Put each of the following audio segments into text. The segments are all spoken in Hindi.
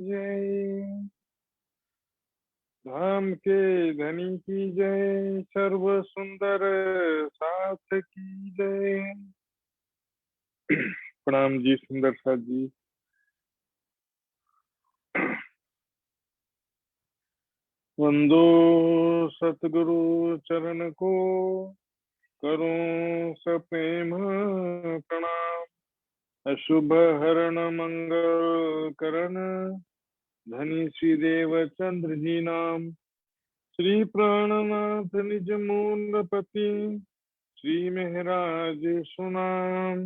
जय, धाम के धनी की जय, सर्व सुंदर साथ की जय। प्रणाम जी सुंदर साथ जी। वंदो सतगुरु चरण को, करूं सप्रेम प्रणाम। अशुभ हरण मंगल करण, धनी श्री देव चंद्र जी नाम। श्री प्राणनाथ निज मूलपति, श्री महराज सुनाम।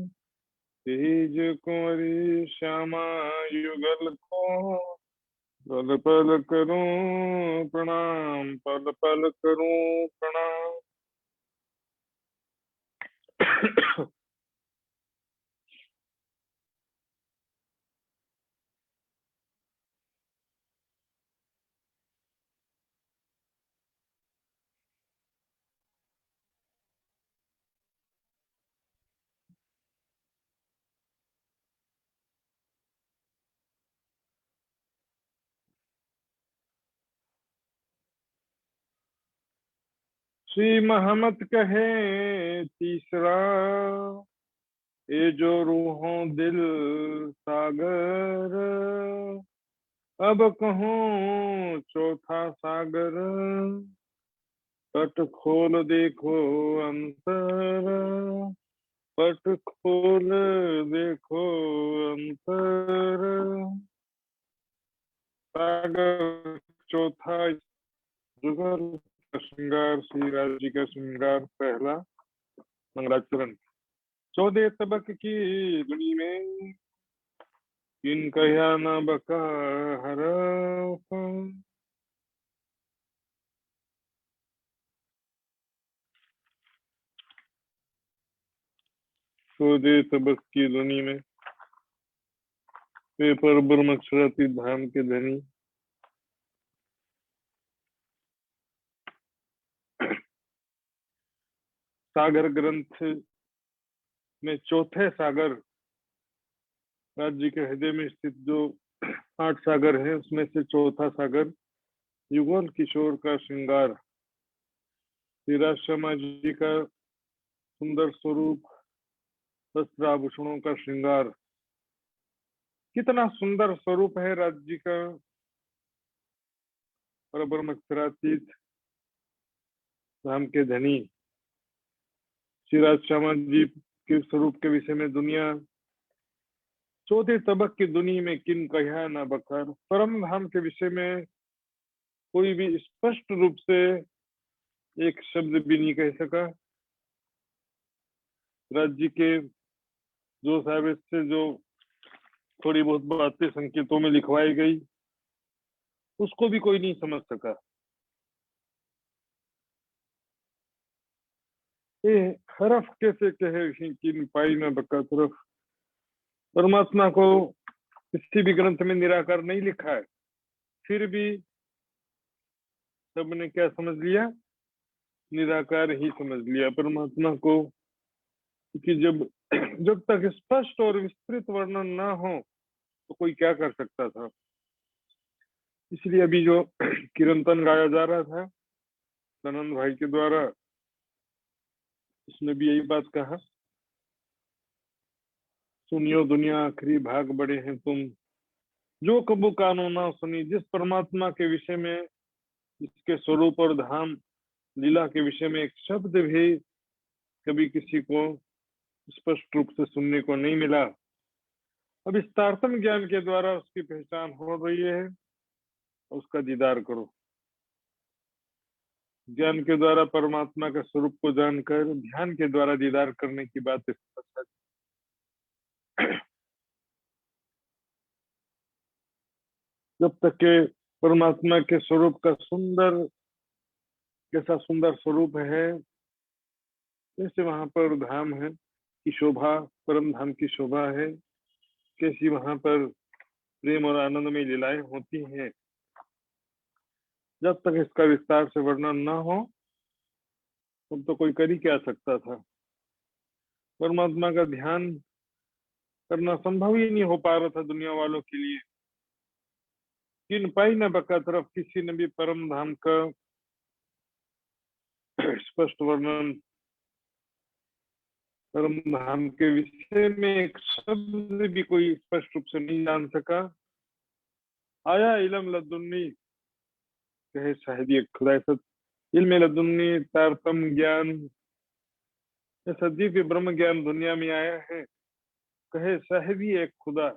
तेज कुंवरी श्यामा युगल को, पल पल करूं प्रणाम, पल पल करूं प्रणाम। श्री महमत कहे तीसरा, ये जो रूहों दिल सागर। अब कहूँ चौथा सागर, पट खोल देखो अंतर। पट खोल देखो अंतर। सागर चौथा, जुगल का श्रृंगार, श्री राज जी का श्रृंगार पहला मंगलाचरण। 14 तबक की दुनी में, किन कह्या न बका हर। 14 तबक की दुनी में, वे पर ब्रह्मक्षराती धाम के धनी। सागर ग्रंथ में चौथे सागर, राज्य के हृदय में स्थित जो 8 सागर है, उसमें से चौथा सागर युगल किशोर का श्रृंगार, श्री राजश्यामा जी का सुंदर स्वरूप, वस्त्र आभूषणों का श्रृंगार। कितना सुंदर स्वरूप है राज्य का, और ब्रह्मक्षरातीत धाम के धनी श्री राजश्यामा जी के स्वरूप के विषय में दुनिया 14 तबक की दुनी में किन कह्या न बकर। परम धाम के विषय में कोई भी स्पष्ट रूप से एक शब्द भी नहीं कह सका। राज्य के जो साहिब से जो थोड़ी बहुत बातें संकेतों में लिखवाई गई, उसको भी कोई नहीं समझ सका। ये हरफ कैसे कहे कि पाई न बका तरफ। परमात्मा को किसी भी ग्रंथ में निराकार नहीं लिखा है, फिर भी सबने क्या समझ लिया, निराकार ही समझ लिया परमात्मा को। क्योंकि जब तक स्पष्ट और विस्तृत वर्णन ना हो तो कोई क्या कर सकता था। इसलिए अभी जो कीर्तन गाया जा रहा था सनंद भाई के द्वारा, उसने भी यही बात कहा, सुनियो दुनिया आखिरी भाग बड़े हैं तुम, जो कबू कानो ना सुनी। जिस परमात्मा के विषय में, इसके स्वरूप और धाम लीला के विषय में एक शब्द भी कभी किसी को स्पष्ट रूप से सुनने को नहीं मिला, अब इस तारतम ज्ञान के द्वारा उसकी पहचान हो रही है। उसका दीदार करो। ज्ञान के द्वारा परमात्मा के स्वरूप को जानकर ध्यान के द्वारा दीदार करने की बात स्पष्ट है। जब तक के परमात्मा के स्वरूप का सुंदर, कैसा सुंदर स्वरूप है, कैसे वहां पर धाम है की शोभा, परम धाम की शोभा है, कैसी वहां पर प्रेम और आनंद में लीलाएं होती हैं, जब तक इसका विस्तार से वर्णन ना हो तब तो कोई कर ही क्या सकता था। परमात्मा का ध्यान करना संभव ही नहीं हो पा रहा था दुनिया वालों के लिए। किन पाई न बका तरफ किसी ने भी परम धाम का स्पष्ट वर्णन, परम धाम के विषय में एक शब्द भी कोई स्पष्ट रूप से नहीं जान सका। आया इलम लदुन्नी, कहे शायद ये खुदा ऐसा इल्म लदुन्नी तारतम ज्ञान, ऐसा दिव्य ब्रह्म ज्ञान दुनिया में आया है। कहे शायद ही एक खुदा,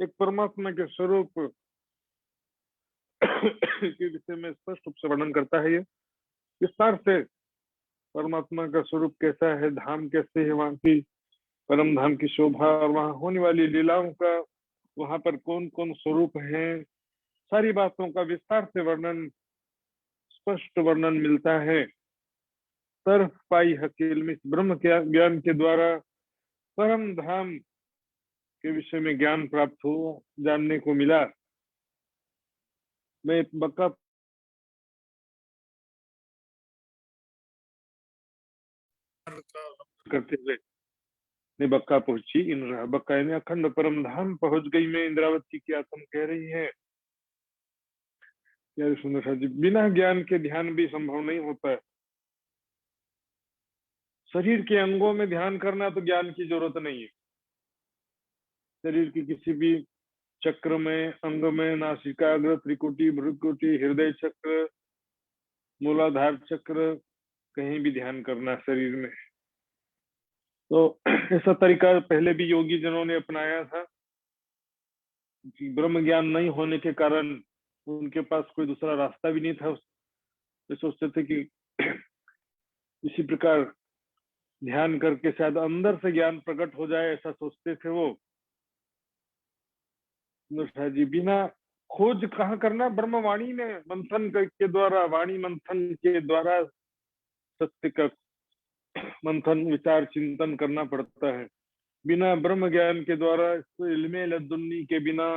एक परमात्मा के स्वरूप के विषय में स्पष्ट रूप से वर्णन करता है। ये विस्तार से परमात्मा का स्वरूप कैसा है, धाम कैसे है, वहां की परम धाम की शोभा और वहां होने वाली लीलाओं का, वहां पर कौन कौन स्वरूप हैं, सारी बातों का विस्तार से वर्णन, स्पष्ट वर्णन मिलता है। तरफ पाई हकील में ब्रह्म के ज्ञान के द्वारा परम धाम के विषय में ज्ञान प्राप्त हो, जानने को मिला। मैं बक्का करते हुए ने बक्का पहुंची, इंद्रा बक्का ने अखंड परम धाम पहुंच गई। मैं इंद्रावती की आत्म कह रही है। यार सुंदर जी, बिना ज्ञान के ध्यान भी संभव नहीं होता है। शरीर के अंगों में ध्यान करना तो ज्ञान की जरूरत नहीं है। शरीर की किसी भी चक्र में, अंग में, नासिकाग्र, त्रिकुटी, भ्रुकुटी, हृदय चक्र, मूलाधार चक्र, कहीं भी ध्यान करना शरीर में, तो ऐसा तरीका पहले भी योगी जनों ने अपनाया था। ब्रह्म ज्ञान नहीं होने के कारण उनके पास कोई दूसरा रास्ता भी नहीं था। वे सोचते थे कि इसी प्रकार ध्यान करके शायद अंदर से ज्ञान प्रकट हो जाए, ऐसा सोचते थे वो। जी बिना खोज कहाँ करना, ब्रह्मवाणी में मंथन के द्वारा, वाणी मंथन के द्वारा सत्य का मंथन, विचार, चिंतन करना पड़ता है। बिना ब्रह्म ज्ञान के द्वारा, इल्मे लदुन्नी के बिना,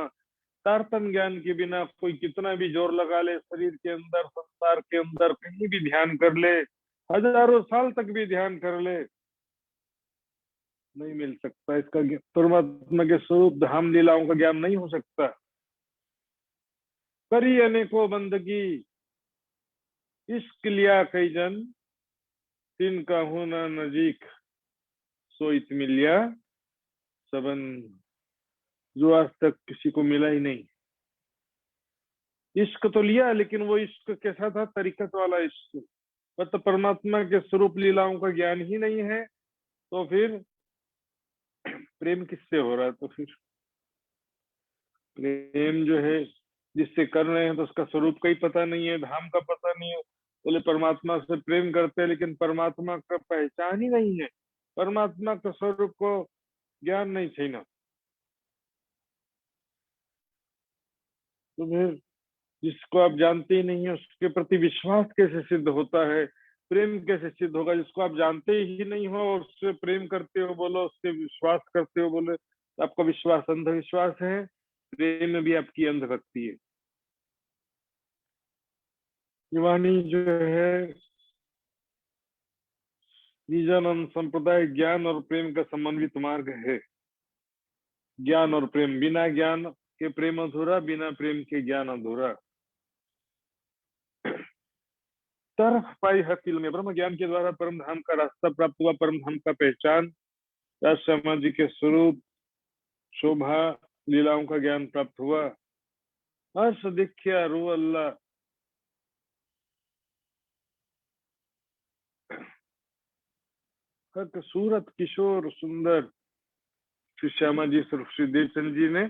तारतम ज्ञान के बिना कोई कितना भी जोर लगा ले, शरीर के अंदर, संसार के अंदर कहीं भी ध्यान कर ले, हजारों साल तक भी ध्यान कर ले, नहीं मिल सकता। इसका परमात्मा के स्वरूप धाम लीलाओं का ज्ञान नहीं हो सकता। करी अनेकों बंदगी इश्क लिया कई जन, तिनका होना नजीक सोइत मिलिया सबन, जो आज तक किसी को मिला ही नहीं। इश्क तो लिया, लेकिन वो इश्क कैसा था, तरीकत वाला इश्क। मतलब परमात्मा के स्वरूप लीलाओं का ज्ञान ही नहीं है, तो फिर प्रेम किससे हो रहा है? तो फिर प्रेम जो है जिससे कर रहे हैं, तो उसका स्वरूप का ही पता नहीं है, धाम का पता नहीं है। बोले परमात्मा से प्रेम करते हैं, लेकिन परमात्मा का पहचान ही नहीं है, परमात्मा के स्वरूप को ज्ञान नहीं छीना। तो फिर जिसको आप जानते ही नहीं है, उसके प्रति विश्वास कैसे सिद्ध होता है, प्रेम कैसे सिद्ध होगा? जिसको आप जानते ही नहीं हो और उससे प्रेम करते हो बोलो, उससे विश्वास करते हो बोले, तो आपका विश्वास अंधविश्वास है, प्रेम में भी आपकी अंधभक्ति है। ये वाणी जो है निजानंद संप्रदाय ज्ञान और प्रेम का समन्वित मार्ग है। ज्ञान और प्रेम, बिना ज्ञान के प्रेम अधूरा, बिना प्रेम के ज्ञान अधूरा। तरफ पाई हकील में ब्रह्म ज्ञान के द्वारा परम धाम का रास्ता प्राप्त हुआ, परम धाम का पहचान, राजशर्मा जी के स्वरूप, शोभा, लीलाओं का ज्ञान प्राप्त हुआ। हर्ष दिख्या रू अल्लाह, हक सूरत किशोर सुंदर। श्री श्यामा जी, श्री देवचंद जी ने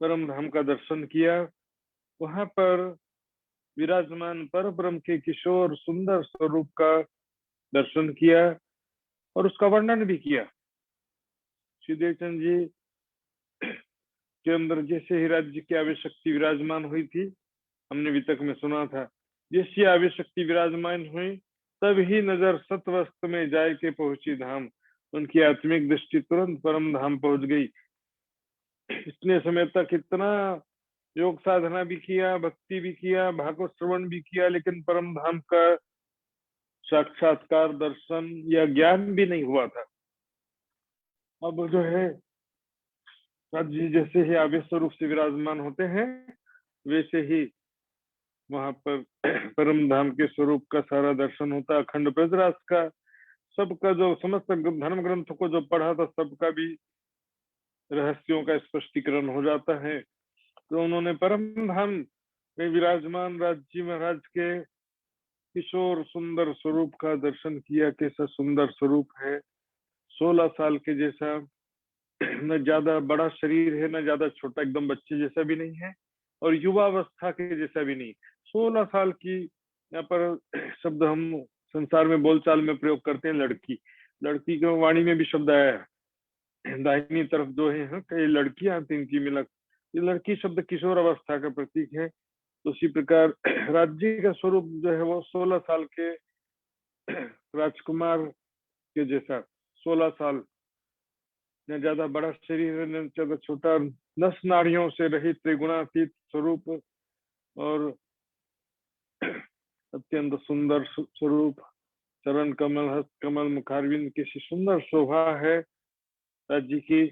परम धाम का दर्शन किया। वहां पर विराजमान पर ब्रह्म के किशोर सुंदर स्वरूप का दर्शन किया और उसका वर्णन भी किया। श्री देवचंद जी के अंदर जैसे ही राज्य की आविशक्ति विराजमान हुई थी, हमने वितक में सुना था, जैसी आविशक्ति विराजमान हुई तभी नजर सतवस्त में जाए के पहुंची धाम। उनकी आत्मिक दृष्टि तुरंत परम धाम पहुंच गई। इतने समय तक इतना योग साधना भी किया, भक्ति भी किया, भागवत श्रवण भी किया, लेकिन परम धाम का साक्षात्कार, दर्शन या ज्ञान भी नहीं हुआ था। अब जो है राज्य जैसे ही आवेश स्वरूप से विराजमान होते हैं, वैसे ही वहां पर परम धाम के स्वरूप का सारा दर्शन होता है। अखंड ब्रजराज का, सबका जो समस्त धर्म ग्रंथ को जो पढ़ा था, सबका भी रहस्यों का स्पष्टीकरण हो जाता है। तो उन्होंने परम धाम में विराजमान राज्य महाराज के किशोर सुंदर स्वरूप का दर्शन किया। कैसा सुंदर स्वरूप है, 16 साल के जैसा, न ज्यादा बड़ा शरीर है न ज्यादा छोटा, एकदम बच्चे जैसा भी नहीं है और युवावस्था के जैसा भी नहीं। 16 साल की, यहाँ पर शब्द हम संसार में बोलचाल में प्रयोग करते हैं लड़की। लड़की के वाणी में भी शब्द आया है, दाहिनी तरफ जो है कई लड़कियां तीन की मिलक। ये लड़की शब्द किशोर अवस्था का प्रतीक है। तो उसी प्रकार राज्य का स्वरूप जो है वो 16 साल के राजकुमार के जैसा, 16 साल, न ज्यादा बड़ा शरीर है न ज्यादा छोटा, नस नाड़ियों से रहित त्रिगुणातीत स्वरूप और अत्यंत सुंदर स्वरूप। चरण कमल, हस्त कमल, मुखारविंद, किसी सुंदर शोभा है राज्य की।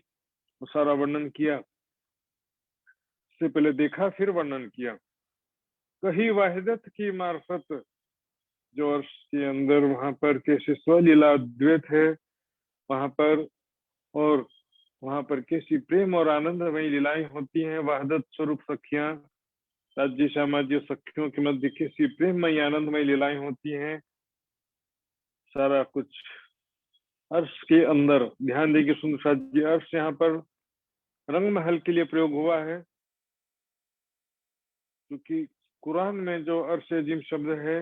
सारा वर्णन किया, इससे पहले देखा फिर वर्णन किया। कही वाहिदत की मार्फत, जो अर्श के अंदर वहां पर कैसे स्वलीला द्वैत है वहां पर, और वहां पर कैसी प्रेम और आनंदमयी लीलाएं होती हैं। वहदत स्वरूप सखियां, राज्य सामाज्य सखियों के मध्य कैसी प्रेममयी आनंदमयी लीलाएं होती हैं। सारा कुछ अर्श के अंदर। ध्यान देगी सुंदर जी, अर्श यहाँ पर रंग महल के लिए प्रयोग हुआ है, क्योंकि कुरान में जो अर्श अजीम शब्द है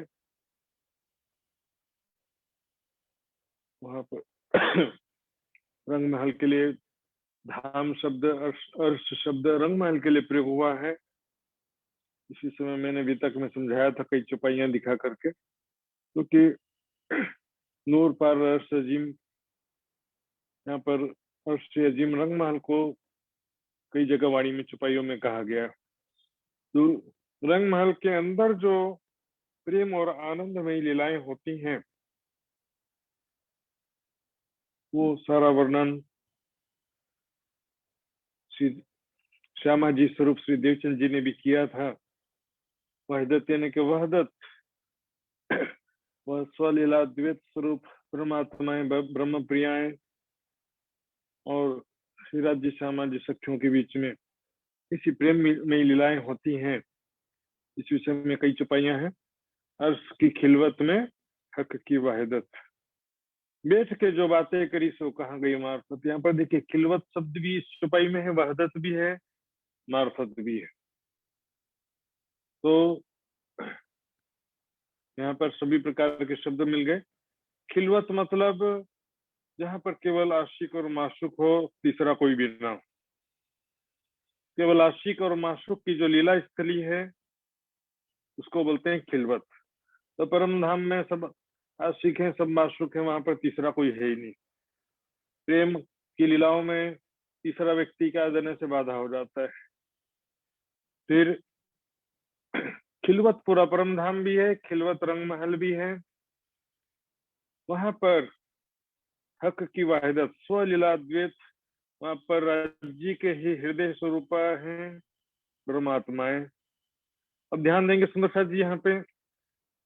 वहां पर रंग महल के लिए धाम शब्द, अर्श शब्द रंग महल के लिए प्रयोग हुआ है। इसी समय मैंने अभी तक में समझाया था कई चौपाइयां दिखा करके, क्योंकि नूर पर अर्श अजीम, यहाँ पर अर्श अजीम रंग महल को कई जगह वाणी में चौपाइयों में कहा गया। तो रंग महल के अंदर जो प्रेम और आनंदमयी लीलाएं होती हैं, वो सारा वर्णन श्री श्यामा जी स्वरूप श्री देवचंद जी ने भी किया था। वहदत यानी कि वहदत, वह स्वलीला द्वैत स्वरूप परमात्माएं, ब्रह्म प्रियाएं और श्री राज्य श्यामा जी सखियों के बीच में इसी प्रेम में लीलाएं होती हैं। इस विषय में कई चौपाइयां हैं। अर्श की खिलवत में हक की वाहिदत, बैठ के जो बातें करी सो कहाँ गई मार्फत। यहाँ पर देखिए खिलवत शब्द भी इस चौपाई में है, वहदत भी है, मार्फत भी है। तो यहाँ पर सभी प्रकार के शब्द मिल गए। खिलवत मतलब जहाँ पर केवल आशिक और माशूक हो, तीसरा कोई भी ना हो। केवल आशिक और माशूक की जो लीला स्थली है उसको बोलते हैं खिलवत। तो परम धाम में सब आशिक हैं, सब माशूक हैं, वहां पर तीसरा कोई है ही नहीं। प्रेम की लीलाओं में तीसरा व्यक्ति का आ जाने से बाधा हो जाता है। फिर खिलवत पूरा परम धाम भी है, खिलवत रंग महल भी है। वहां पर हक की वाहिदत, स्वलीला द्वैत, वहां पर राज्य के ही हृदय स्वरूप है परमात्माएं। अब ध्यान देंगे सुंदर साथ जी, यहाँ पे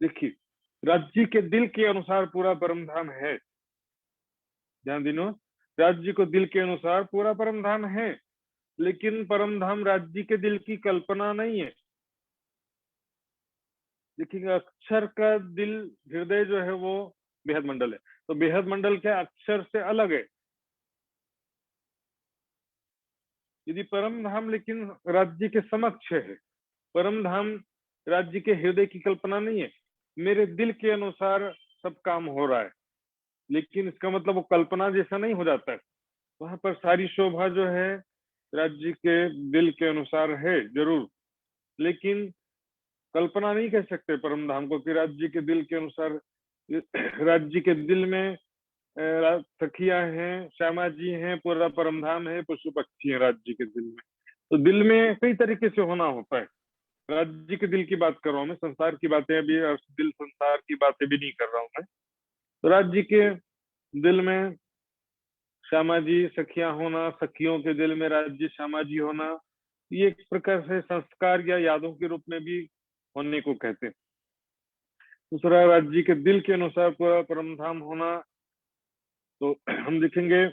देखिए राज्य के दिल के अनुसार पूरा परम धाम है। ध्यान दिनो, राज्य को दिल के अनुसार पूरा परम धाम है, लेकिन परम धाम राज्य के दिल की कल्पना नहीं है। देखिए अक्षर का दिल, हृदय जो है वो बेहद मंडल है। तो बेहद मंडल क्या अक्षर से अलग है। यदि परम धाम लेकिन राज्य के समक्ष है, परम धाम राज्य के हृदय की कल्पना नहीं है, मेरे दिल के अनुसार सब काम हो रहा है, लेकिन इसका मतलब वो कल्पना जैसा नहीं हो जाता है। वहां पर सारी शोभा जो है राज्य के दिल के अनुसार है जरूर, लेकिन कल्पना नहीं कह सकते परम धाम को कि राज्य के दिल के अनुसार। राज्य के दिल में सखियां हैं, श्यामा जी हैं, पूरा परम धाम है, पशु पक्षी है राज्य के दिल में। तो दिल में कई तरीके से होना होता है। राज्य के दिल की बात कर रहा हूँ मैं, संसार की बातें अभी, दिल संसार की बातें भी नहीं कर रहा हूँ मैं। तो राज्य के दिल में श्यामा जी सखियां होना, सखियों के दिल में राज्य श्यामा जी होना, ये एक प्रकार से संस्कार या यादों के रूप में भी होने को कहते हैं। दूसरा, राज्य के दिल के अनुसार पूरा परमधाम होना, तो हम देखेंगे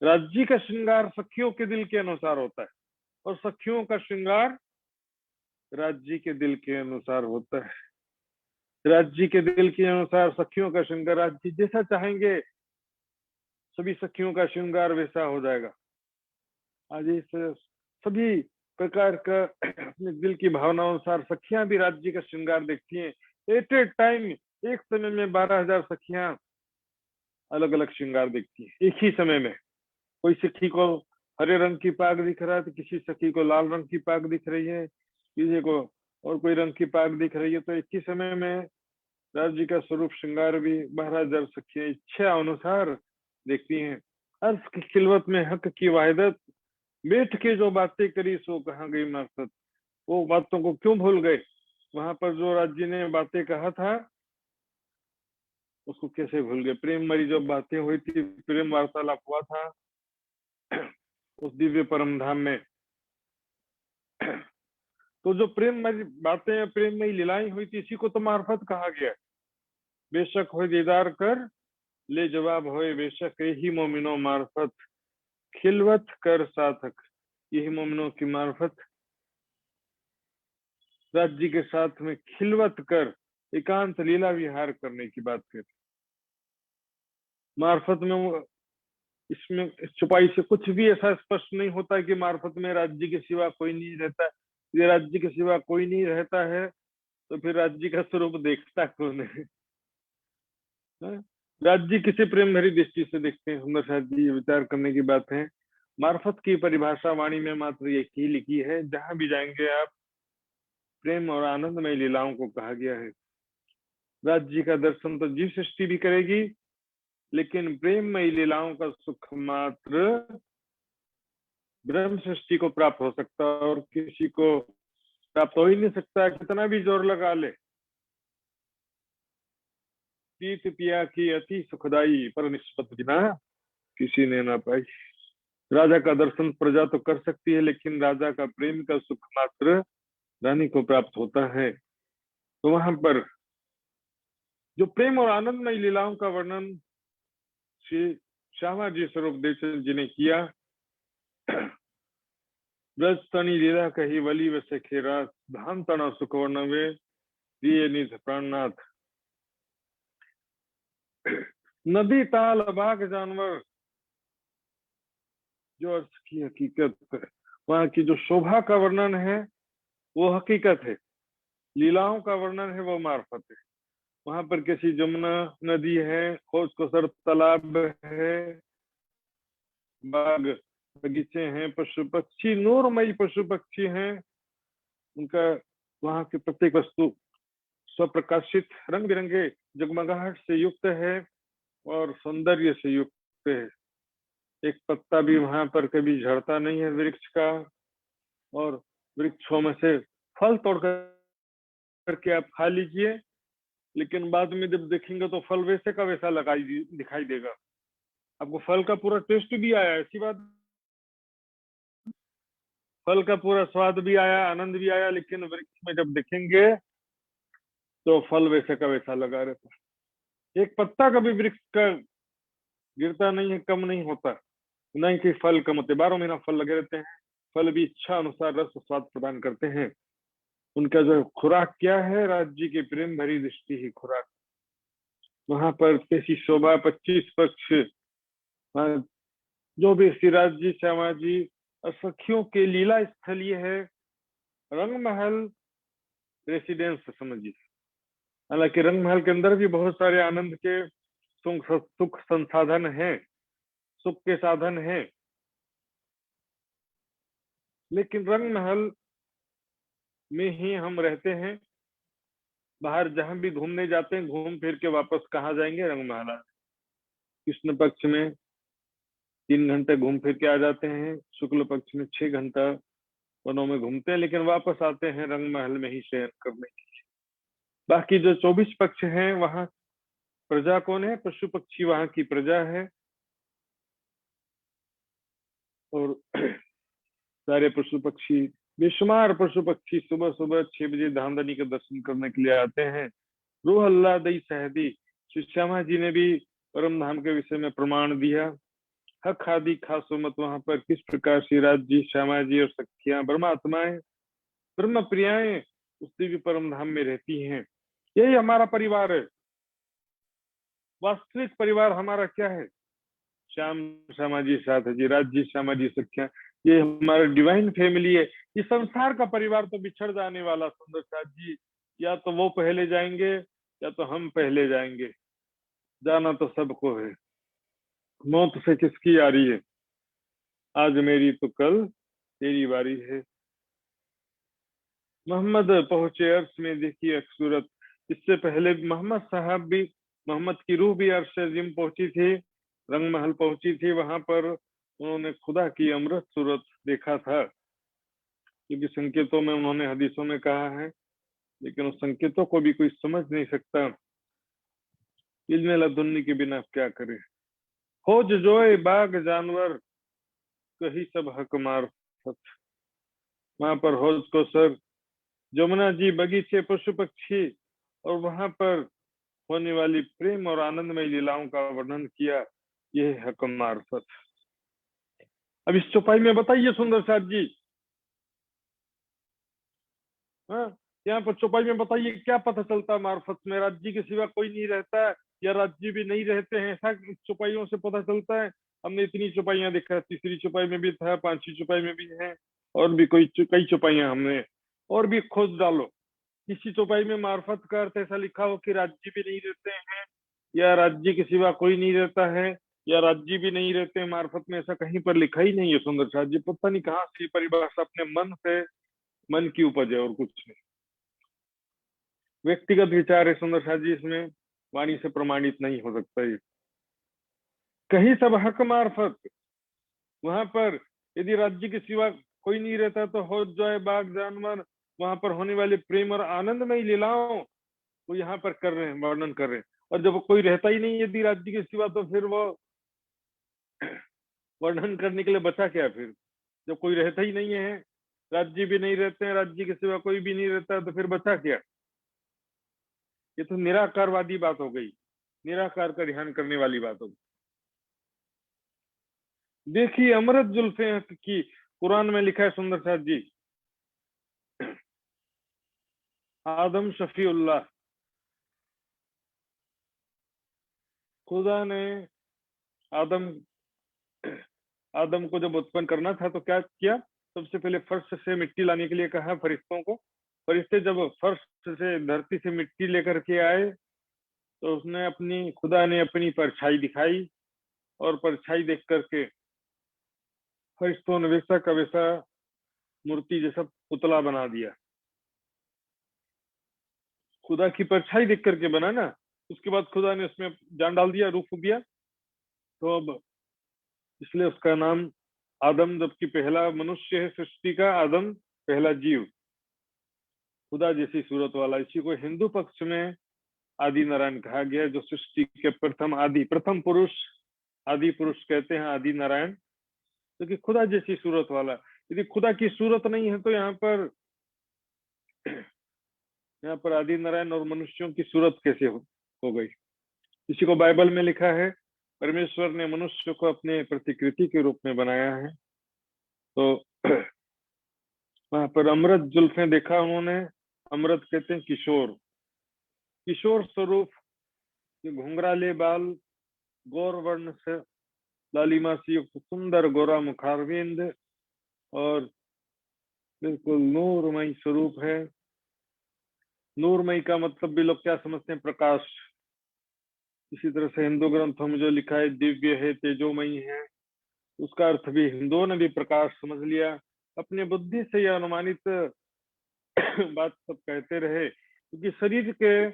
राज्य का श्रृंगार सखियों के दिल के अनुसार होता है और सखियों का श्रृंगार राज्य के दिल के अनुसार होता है। राज्य के दिल के अनुसार सखियों का श्रृंगार, राज्य जैसा चाहेंगे सभी सखियों का श्रृंगार वैसा हो जाएगा। आज इस सभी प्रकार का अपने दिल की भावना अनुसार सखियां भी राज्य का श्रृंगार देखती हैं। एट ए टाइम, एक समय में 12,000 सखियां अलग अलग श्रृंगार देखती है एक ही समय में। कोई सखी को हरे रंग की पाग दिख रहा है तो किसी सखी को लाल रंग की पाग दिख रही है, किसी को और कोई रंग की पाग दिख रही है। तो एक ही समय में राज्य का स्वरूप श्रृंगार भी 12,000 सखियां इच्छा अनुसार देखती हैं। अर्थ की खिलवत में हक की वाहिदत, बैठ के जो बातें करी सो कहाँ गई मकसद। वो बातों को क्यों भूल गए? वहां पर जो राज्य ने बातें कहा था उसको कैसे भूल गए? प्रेम मरी जो बातें हुई थी, प्रेम वार्तालाप हुआ था उस दिव्य परम धाम में, तो जो प्रेम बातें, प्रेम में लीलाएं हुई थी, इसी को तो मार्फत कहा गया। बेशक हो दीदार कर ले जवाब होए, बेशक यही मोमिनो मार्फत खिलवत कर साथक। यही मोमिनों की मार्फत राज्य के साथ में खिलवत कर एकांत लीला विहार करने की बात करते। मार्फत में इसमें छुपाई से कुछ भी ऐसा स्पष्ट नहीं होता कि मार्फत में राज्य के सिवा कोई नहीं रहता। ये राज्य के सिवा कोई नहीं रहता है तो फिर राज्य का स्वरूप देखता कौन है? राज्य किसी प्रेम भरी दृष्टि से देखते हैं? सुंदर साथ जी, विचार करने की बात है। मार्फत की परिभाषा वाणी में मात्र एक ही लिखी है, जहां भी जाएंगे आप प्रेम और आनंदमय लीलाओं को कहा गया है। राज्य का दर्शन तो जीव सृष्टि भी करेगी, लेकिन प्रेममय लीलाओं का सुख मात्र ब्रह्म सृष्टि को प्राप्त हो सकता है और किसी को प्राप्त हो ही नहीं सकता, कितना भी जोर लगा ले। पीत पिया की अति सुखदाई, पर निष्पत बिना किसी ने ना पाई। राजा का दर्शन प्रजा तो कर सकती है, लेकिन राजा का प्रेम का सुख मात्र रानी को प्राप्त होता है। तो वहां पर जो प्रेम और आनंदमय लीलाओं का वर्णन श्री श्यामा जी स्वरूप देशल जी ने किया, ब्रज तनी लीला कही वली वसे खेरा, धाम तना सुख वर्णवे दिए निध प्राणनाथ। नदी ताल बाग जानवर जो अर्थ की हकीकत है, वहां की जो शोभा का वर्णन है वो हकीकत है, लीलाओं का वर्णन है वो मार्फत है। वहां पर किसी जमुना नदी है, खोज कोसर तालाब है, बाग बगीचे हैं, पशु पक्षी, नूरमयी पशु पक्षी हैं, उनका वहां की प्रत्येक वस्तु स्वप्रकाशित रंग बिरंगे जगमगाहट से युक्त है और सौंदर्य से युक्त है। एक पत्ता भी वहां पर कभी झड़ता नहीं है वृक्ष का, और वृक्षों में से फल तोड़ करके आप खा लीजिए, लेकिन बाद में जब देखेंगे तो फल वैसे का वैसा दिखाई देगा। आपको फल का पूरा टेस्ट भी आया, ऐसी बात, फल का पूरा स्वाद भी आया, आनंद भी आया, लेकिन वृक्ष में जब देखेंगे तो फल वैसे का वैसा लगा रहता है। एक पत्ता कभी वृक्ष का गिरता नहीं है, कम नहीं होता, नहीं कि फल कम होते, 12 महीना फल लगे रहते हैं। फल भी इच्छा अनुसार रस स्वाद प्रदान करते हैं। उनका जो खुराक क्या है, राज्य की प्रेम भरी दृष्टि ही खुराक। वहां पर कैसी शोभा, 25 पक्ष, जो भी श्रीराज जी, श्यामा जी और सखियों के लीला स्थल ये है, रंग महल रेसिडेंस समझिए। हालांकि रंग महल के अंदर भी बहुत सारे आनंद के सुख संसाधन हैं, सुख के साधन हैं, लेकिन रंग महल में ही हम रहते हैं। बाहर जहां भी घूमने जाते हैं, घूम फिर के वापस कहाँ जाएंगे? रंग महल। कृष्ण पक्ष में 3 घंटे घूम फिर के आ जाते हैं, शुक्ल पक्ष में 6 घंटा वनों में घूमते हैं, लेकिन वापस आते हैं रंग महल में ही शयन करने के लिए। बाकी जो 24 पक्ष हैं वहां प्रजा कौन है? पशु पक्षी वहां की प्रजा है। और सारे पशु पक्षी, बेशुमार पशु पक्षी सुबह सुबह 6 बजे धामधनी के दर्शन करने के लिए आते हैं। रूह अल्लाह दई सहदी, श्री श्यामा जी ने भी परम धाम के विषय में प्रमाण दिया। हक आदि खासो मत, वहां पर किस प्रकार श्रीराज जी, श्यामा जी और सखियां ब्रह्मात्माएं, ब्रह्म प्रियाएं उस दिव्य परम धाम में रहती हैं। यही हमारा परिवार है। वास्तविक परिवार हमारा क्या है? श्याम श्यामा जी साथ है जी, राज जी, श्यामा जी, सखियां, ये हमारा डिवाइन फैमिली है। ये संसार का परिवार तो बिछड़ जाने वाला सुंदर साथ जी, या तो वो पहले जाएंगे या तो हम पहले जाएंगे। जाना तो सबको है, मौत से किसकी यारी है? आज मेरी तो कल तेरी बारी है। मोहम्मद पहुंचे अर्श में, देखिए अखसूरत। इससे पहले मोहम्मद साहब भी, मोहम्मद की रूह भी अर्श अजीम पहुंची थी, रंग महल पहुंची थी। वहां पर उन्होंने खुदा की अमृत सूरत देखा था, क्योंकि संकेतों में उन्होंने हदीसों में कहा है, लेकिन उस संकेतों को भी कोई समझ नहीं सकता। इल्म लदुन्नी के बिना क्या करे। खोज जोए बाग जानवर, कही सब हक मार्फत। वहां पर हौज को सर, जमुना जी, बगीचे, पशु पक्षी, और वहां पर होने वाली प्रेम और आनंदमय लीलाओं का वर्णन किया। यह हक मार्फत। अब इस चौपाई में बताइए सुंदर साथ जी, हाँ, यहाँ पर चौपाई में बताइए क्या पता चलता मार्फत में? राज्य के सिवा कोई नहीं रहता है, या राज्य भी नहीं रहते हैं, ऐसा चौपाइयों से पता चलता है? हमने इतनी चौपाइयां देखा, तीसरी चौपाई में भी था, पांचवी चौपाई में भी है, और भी कई चौपाइयां हमने, और भी खोज डालो। किसी चौपाई में मार्फत का अर्थ ऐसा लिखा हो कि राज्य भी नहीं रहते हैं, या राज्य के सिवा कोई नहीं रहता है, या राज्य भी नहीं रहते हैं मार्फत में, ऐसा कहीं पर लिखा ही नहीं है सुंदर साथ जी। पता नहीं कहाँ से परिभाषा अपने मन से, मन की उपज है और कुछ नहीं। व्यक्तिगत विचार है सुंदर साथ जी, इसमें वाणी से प्रमाणित नहीं हो सकता ये। कहीं सब हक मार्फत, वहां पर यदि राज्य के सिवा कोई नहीं रहता तो हो जाए बाग जानवर, वहां पर होने वाले प्रेम और आनंदमय लीलाओं वो यहाँ पर कर रहे हैं, वर्णन कर रहे हैं। और जब कोई रहता ही नहीं यदि राज्य के सिवा, तो फिर वो वर्णन करने के लिए बचा क्या फिर? जब कोई रहता ही नहीं है, राज्य भी नहीं रहते हैं, राज्य के सिवा कोई भी नहीं रहता, तो फिर बचा क्या? ये तो निराकारवादी बात हो गई, निराकार का ध्यान करने वाली बात हो गई। देखिए अमृत जुल्फे हक की, कुरान में लिखा है सुंदर साथ जी, आदम शफीउल्लाह, खुदा ने आदम आदम को जब उत्पन्न करना था तो क्या किया? सबसे पहले फर्श से मिट्टी लाने के लिए कहा फरिश्तों को। फरिश्ते जब फर्श से, धरती से मिट्टी लेकर के आए, तो उसने अपनी, खुदा ने अपनी परछाई दिखाई, और परछाई देख करके फरिश्तों ने वैसा का वैसा मूर्ति जैसा पुतला बना दिया। खुदा की परछाई देख करके बना ना, उसके बाद खुदा ने उसमें जान डाल दिया, रूह फूंक दिया। तो अब इसलिए उसका नाम आदम, जबकि पहला मनुष्य है सृष्टि का, आदम पहला जीव, खुदा जैसी सूरत वाला। इसी को हिंदू पक्ष में आदि नारायण कहा गया है, जो सृष्टि के प्रथम आदि, प्रथम पुरुष, आदि पुरुष कहते हैं आदि नारायण, क्योंकि तो खुदा जैसी सूरत वाला। यदि खुदा की सूरत नहीं है तो यहाँ पर आदि नारायण और मनुष्यों की सूरत कैसे हो गई? इसी को बाइबल में लिखा है, परमेश्वर ने मनुष्य को अपने प्रतिकृति के रूप में बनाया है। तो वहां पर अमृत जुल्फें देखा उन्होंने। अमृत कहते हैं किशोर, किशोर स्वरूप, घुंघराले बाल, गौर वर्ण से लालिमा से युक्त सुंदर गोरा मुखारविंद, और बिल्कुल नूरमय स्वरूप है। नूरमय का मतलब भी लोग क्या समझते हैं? प्रकाश। इसी तरह से हिंदू ग्रंथों में जो लिखा है दिव्य है, तेजोमयी है, उसका अर्थ भी हिंदुओं ने भी प्रकाश समझ लिया। अपने बुद्धि से यह अनुमानित बात सब कहते रहे, क्योंकि शरीर के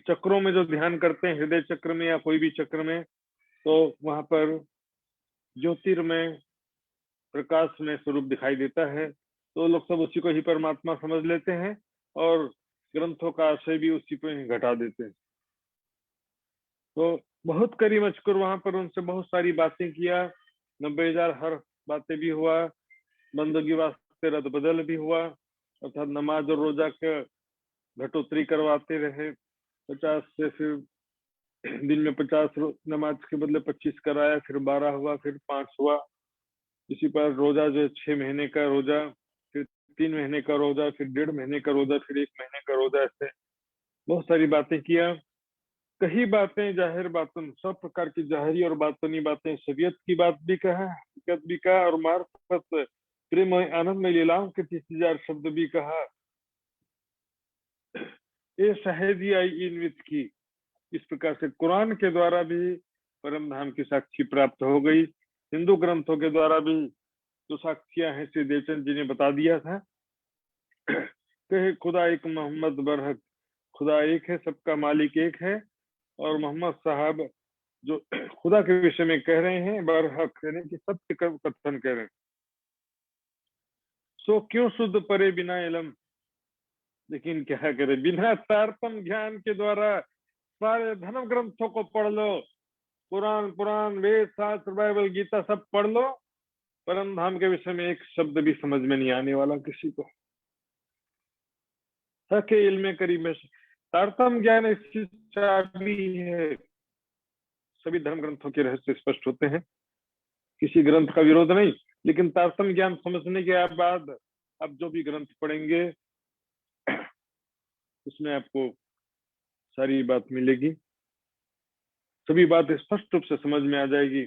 चक्रों में जो ध्यान करते हैं, हृदय चक्र में या कोई भी चक्र में, तो वहां पर ज्योतिर्मय प्रकाश में स्वरूप दिखाई देता है। तो लोग सब उसी को ही परमात्मा समझ लेते हैं, और ग्रंथों का आशय भी उसी पे घटा देते हैं। तो बहुत करीब अचकर वहां पर उनसे बहुत सारी बातें किया। 90,000 हर बातें भी हुआ, बंदगी वास्ते रद बदल भी हुआ, अर्थात नमाज और रोजा के घटोतरी करवाते रहे। 50 से फिर दिन में 50 नमाज के बदले 25 कराया, फिर 12 हुआ, फिर 5 हुआ। इसी पर रोजा जो 6 महीने का रोजा, फिर 3 महीने का रोजा, फिर 1.5 महीने का रोजा, फिर 1 महीने का रोजा, ऐसे बहुत सारी बातें किया। कई बातें जाहिर बातन, सब प्रकार की जाहिरी और बातनी बातें, शरीयत की बात भी कहा, हकीकत भी कहा, और मार्फत प्रेम आनंद में लीलाओं के 30,000 शब्द भी कहा। ये शाहिदी आई इन की। इस प्रकार से कुरान के द्वारा भी परम धाम की साक्षी प्राप्त हो गई। हिंदू ग्रंथों के द्वारा भी जो साक्षियां हैं श्री देवचंद जी ने बता दिया था कि खुदा एक, मोहम्मद बरहक, खुदा एक है, सबका मालिक एक है। और मोहम्मद साहब जो खुदा के विषय में कह रहे हैं, बरहक यानी कि सत्य का कथन कह रहे हैं। सो क्यों शुद्ध परे बिना इलम, लेकिन क्या करे, बिना तारतम ज्ञान के द्वारा सारे धर्म ग्रंथों को पढ़ लो, कुरान, पुराण, वेद, शास्त्र, बाइबल, गीता सब पढ़ लो, परम धाम के विषय में एक शब्द भी समझ में नहीं आने वाला किसी को। सके इल्म करीब में तारतम ज्ञान इसकी चाबी है। सभी धर्म ग्रंथों के रहस्य स्पष्ट होते हैं, किसी ग्रंथ का विरोध नहीं, लेकिन तारतम ज्ञान समझने के बाद अब जो भी ग्रंथ पढ़ेंगे उसमें आपको सारी बात मिलेगी, सभी बात स्पष्ट रूप से समझ में आ जाएगी।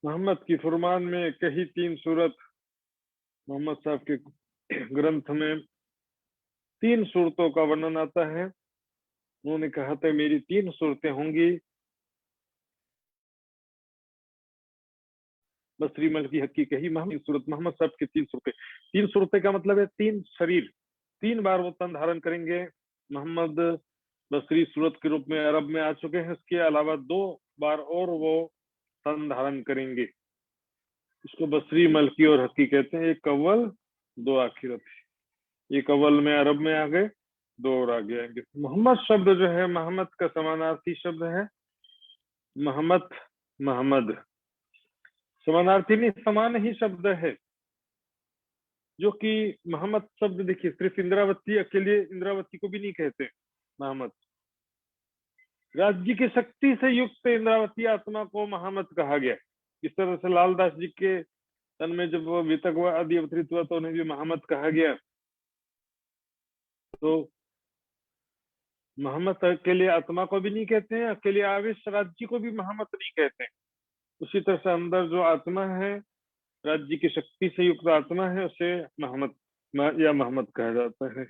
मोहम्मद की फरमान में कही 3 सूरत, मोहम्मद साहब के ग्रंथ में 3 सूरतों का वर्णन आता है। उन्होंने कहा था मेरी 3 सूरतें होंगी। बसरी मल की हकी कही मोहम्मद सूरत, मोहम्मद साहब की 3 सूरतें। 3 सूरतें का मतलब है 3 शरीर, 3 बार वो तन धारण करेंगे। मोहम्मद बसरी सूरत के रूप में अरब में आ चुके हैं, इसके अलावा 2 बार और वो तन धारण करेंगे। इसको बसरी, मलकी और हकी कहते हैं। एक अव्वल, 2 आखिरत। एक अव्वल में अरब में आ गए, 2 और आगे आएंगे। मोहम्मद शब्द जो है, मोहम्मद का समानार्थी शब्द है मोहम्मद, मोहम्मद समानार्थी नहीं, समान ही शब्द है। जो कि मोहम्मद शब्द देखिए, सिर्फ इंद्रावती अकेले इंद्रावती को भी नहीं कहते मोहम्मद। राज्य की शक्ति से युक्त इंद्रावती आत्मा को मोहम्मद कहा गया। इस तरह से लालदास जी के तन में जब वो वितक हुआ, आदि अवतरित हुआ, तो उन्हें भी मोहम्मद कहा गया। तो मोहम्मद अकेले आत्मा को भी नहीं कहते हैं, अकेले आवेश राज्य को भी मोहम्मद नहीं कहते हैं। उसी तरह से अंदर जो आत्मा है, राज्य की शक्ति से युक्त आत्मा है, उसे मोहम्मद या मोहम्मद कहा जाता है।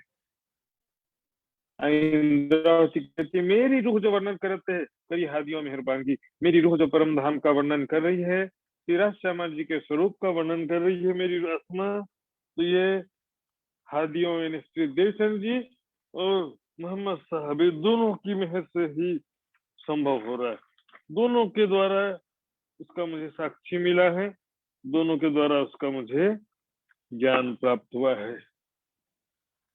इंद्रावती कहती मेरी रूह जो वर्णन करते हैं कई हादियों मेहरबानगी, मेरी रूह जो परम धाम का वर्णन कर रही है, श्री श्यामा जी के स्वरूप का वर्णन कर रही है मेरी आत्मा, तो ये हादियों यानी श्री देवचंद जी और मोहम्मद साहब दोनों की मेहर से ही संभव हो रहा है। दोनों के द्वारा उसका मुझे साक्षी मिला है, दोनों के द्वारा उसका मुझे ज्ञान प्राप्त हुआ है।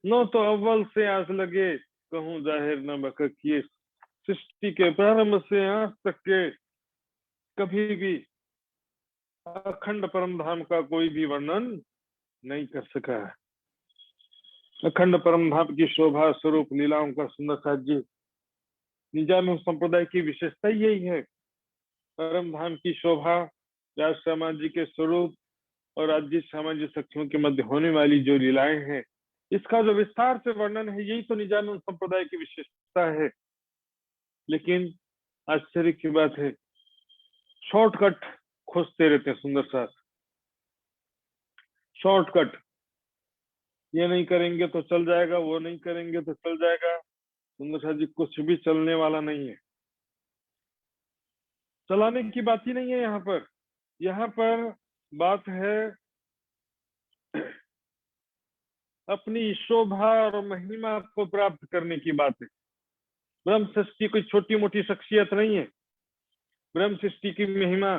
न तो अव्वल से आस लगे, कहूँ जाहिर न बक किए, सृष्टि के प्रारंभ से आज तक के कभी भी अखंड परम धाम का कोई भी वर्णन नहीं कर सका है। अखंड परम धाम की शोभा स्वरूप लीलाओं का सुंदर साज्य निजाम संप्रदाय की विशेषता यही है। परम धाम की शोभा, राज श्यामा जी के स्वरूप और राज्य श्यामा जी सखियों के मध्य होने वाली जो लीलाएं हैं, इसका जो विस्तार से वर्णन है, यही तो निजानंद संप्रदाय की विशेषता है। लेकिन आश्चर्य की बात है, शॉर्टकट खोजते रहते हैं, सुंदर सा शॉर्टकट। ये नहीं करेंगे तो चल जाएगा, वो नहीं करेंगे तो चल जाएगा। सुंदर सा जी कुछ भी चलने वाला नहीं है, चलाने की बात ही नहीं है यहाँ पर। यहाँ पर बात है अपनी शोभा और महिमा को प्राप्त करने की बात है। ब्रह्म सृष्टि कोई छोटी मोटी शख्सियत नहीं है। ब्रह्म सृष्टि की महिमा,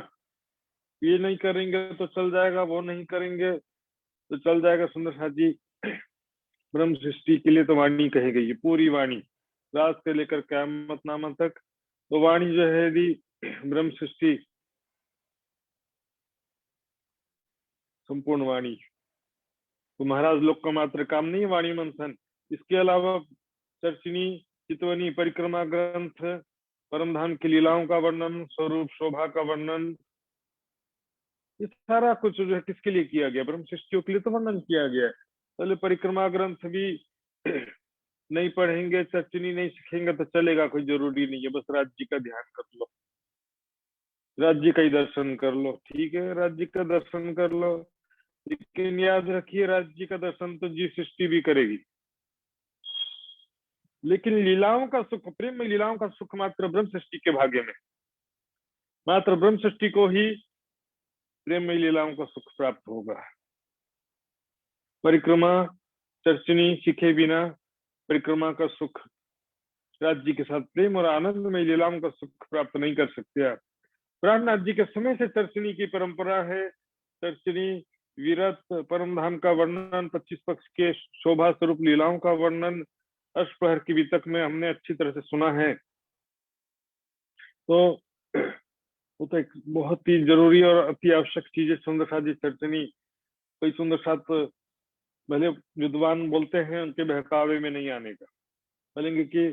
ये नहीं करेंगे तो चल जाएगा, वो नहीं करेंगे तो चल जाएगा। सुंदर साथ जी ब्रह्म सृष्टि के लिए तो वाणी कही गई है, पूरी वाणी, रात से लेकर क़यामत नामा तक। तो वाणी जो है यदि ब्रह्म सृष्टि संपूर्ण वाणी। तो महाराज लोग का मात्र काम नहीं है वाणी मंथन, इसके अलावा चर्चिनी, चितवनी, परिक्रमा ग्रंथ, परम धाम की लीलाओं का वर्णन, स्वरूप शोभा का वर्णन, ये सारा कुछ जो है किसके लिए किया गया? ब्रह्म सृष्टियों के लिए तो वर्णन किया गया है। पहले परिक्रमा ग्रंथ भी नहीं पढ़ेंगे, चर्चनी नहीं सीखेंगे तो चलेगा, कोई जरूरी नहीं है। बस राज्य का ध्यान कर लो, राज्य का ही दर्शन कर लो, ठीक है, राज्य का दर्शन कर लो। लेकिन याद रखिए, राज्य का दर्शन तो जीव सृष्टि भी करेगी, लेकिन लीलाओं का सुख, प्रेम में लीलाओं का सुख मात्र ब्रह्म सृष्टि के भाग्य में, मात्र ब्रह्म सृष्टि को ही प्रेम में लीलाओं का सुख प्राप्त होगा। परिक्रमा चर्चनी सीखे बिना परिक्रमा का सुख, राज्य के साथ प्रेम और आनंद में लीलाओं का सुख प्राप्त नहीं कर सकते आप। प्राणनाथ जी के समय से चर्चनी की परंपरा है। चर्चनी, विरत, परम धाम का वर्णन, 25 पक्ष के शोभा स्वरूप लीलाओं का वर्णन अष्टप्रहर की वितक में हमने अच्छी तरह से सुना है। तो वो तो एक बहुत ही जरूरी और अति आवश्यक चीज है सुंदर साजी चर्चनी। कोई सुंदर साथ भले विद्वान बोलते हैं, उनके बहकावे में नहीं आने का, बोलेंगे कि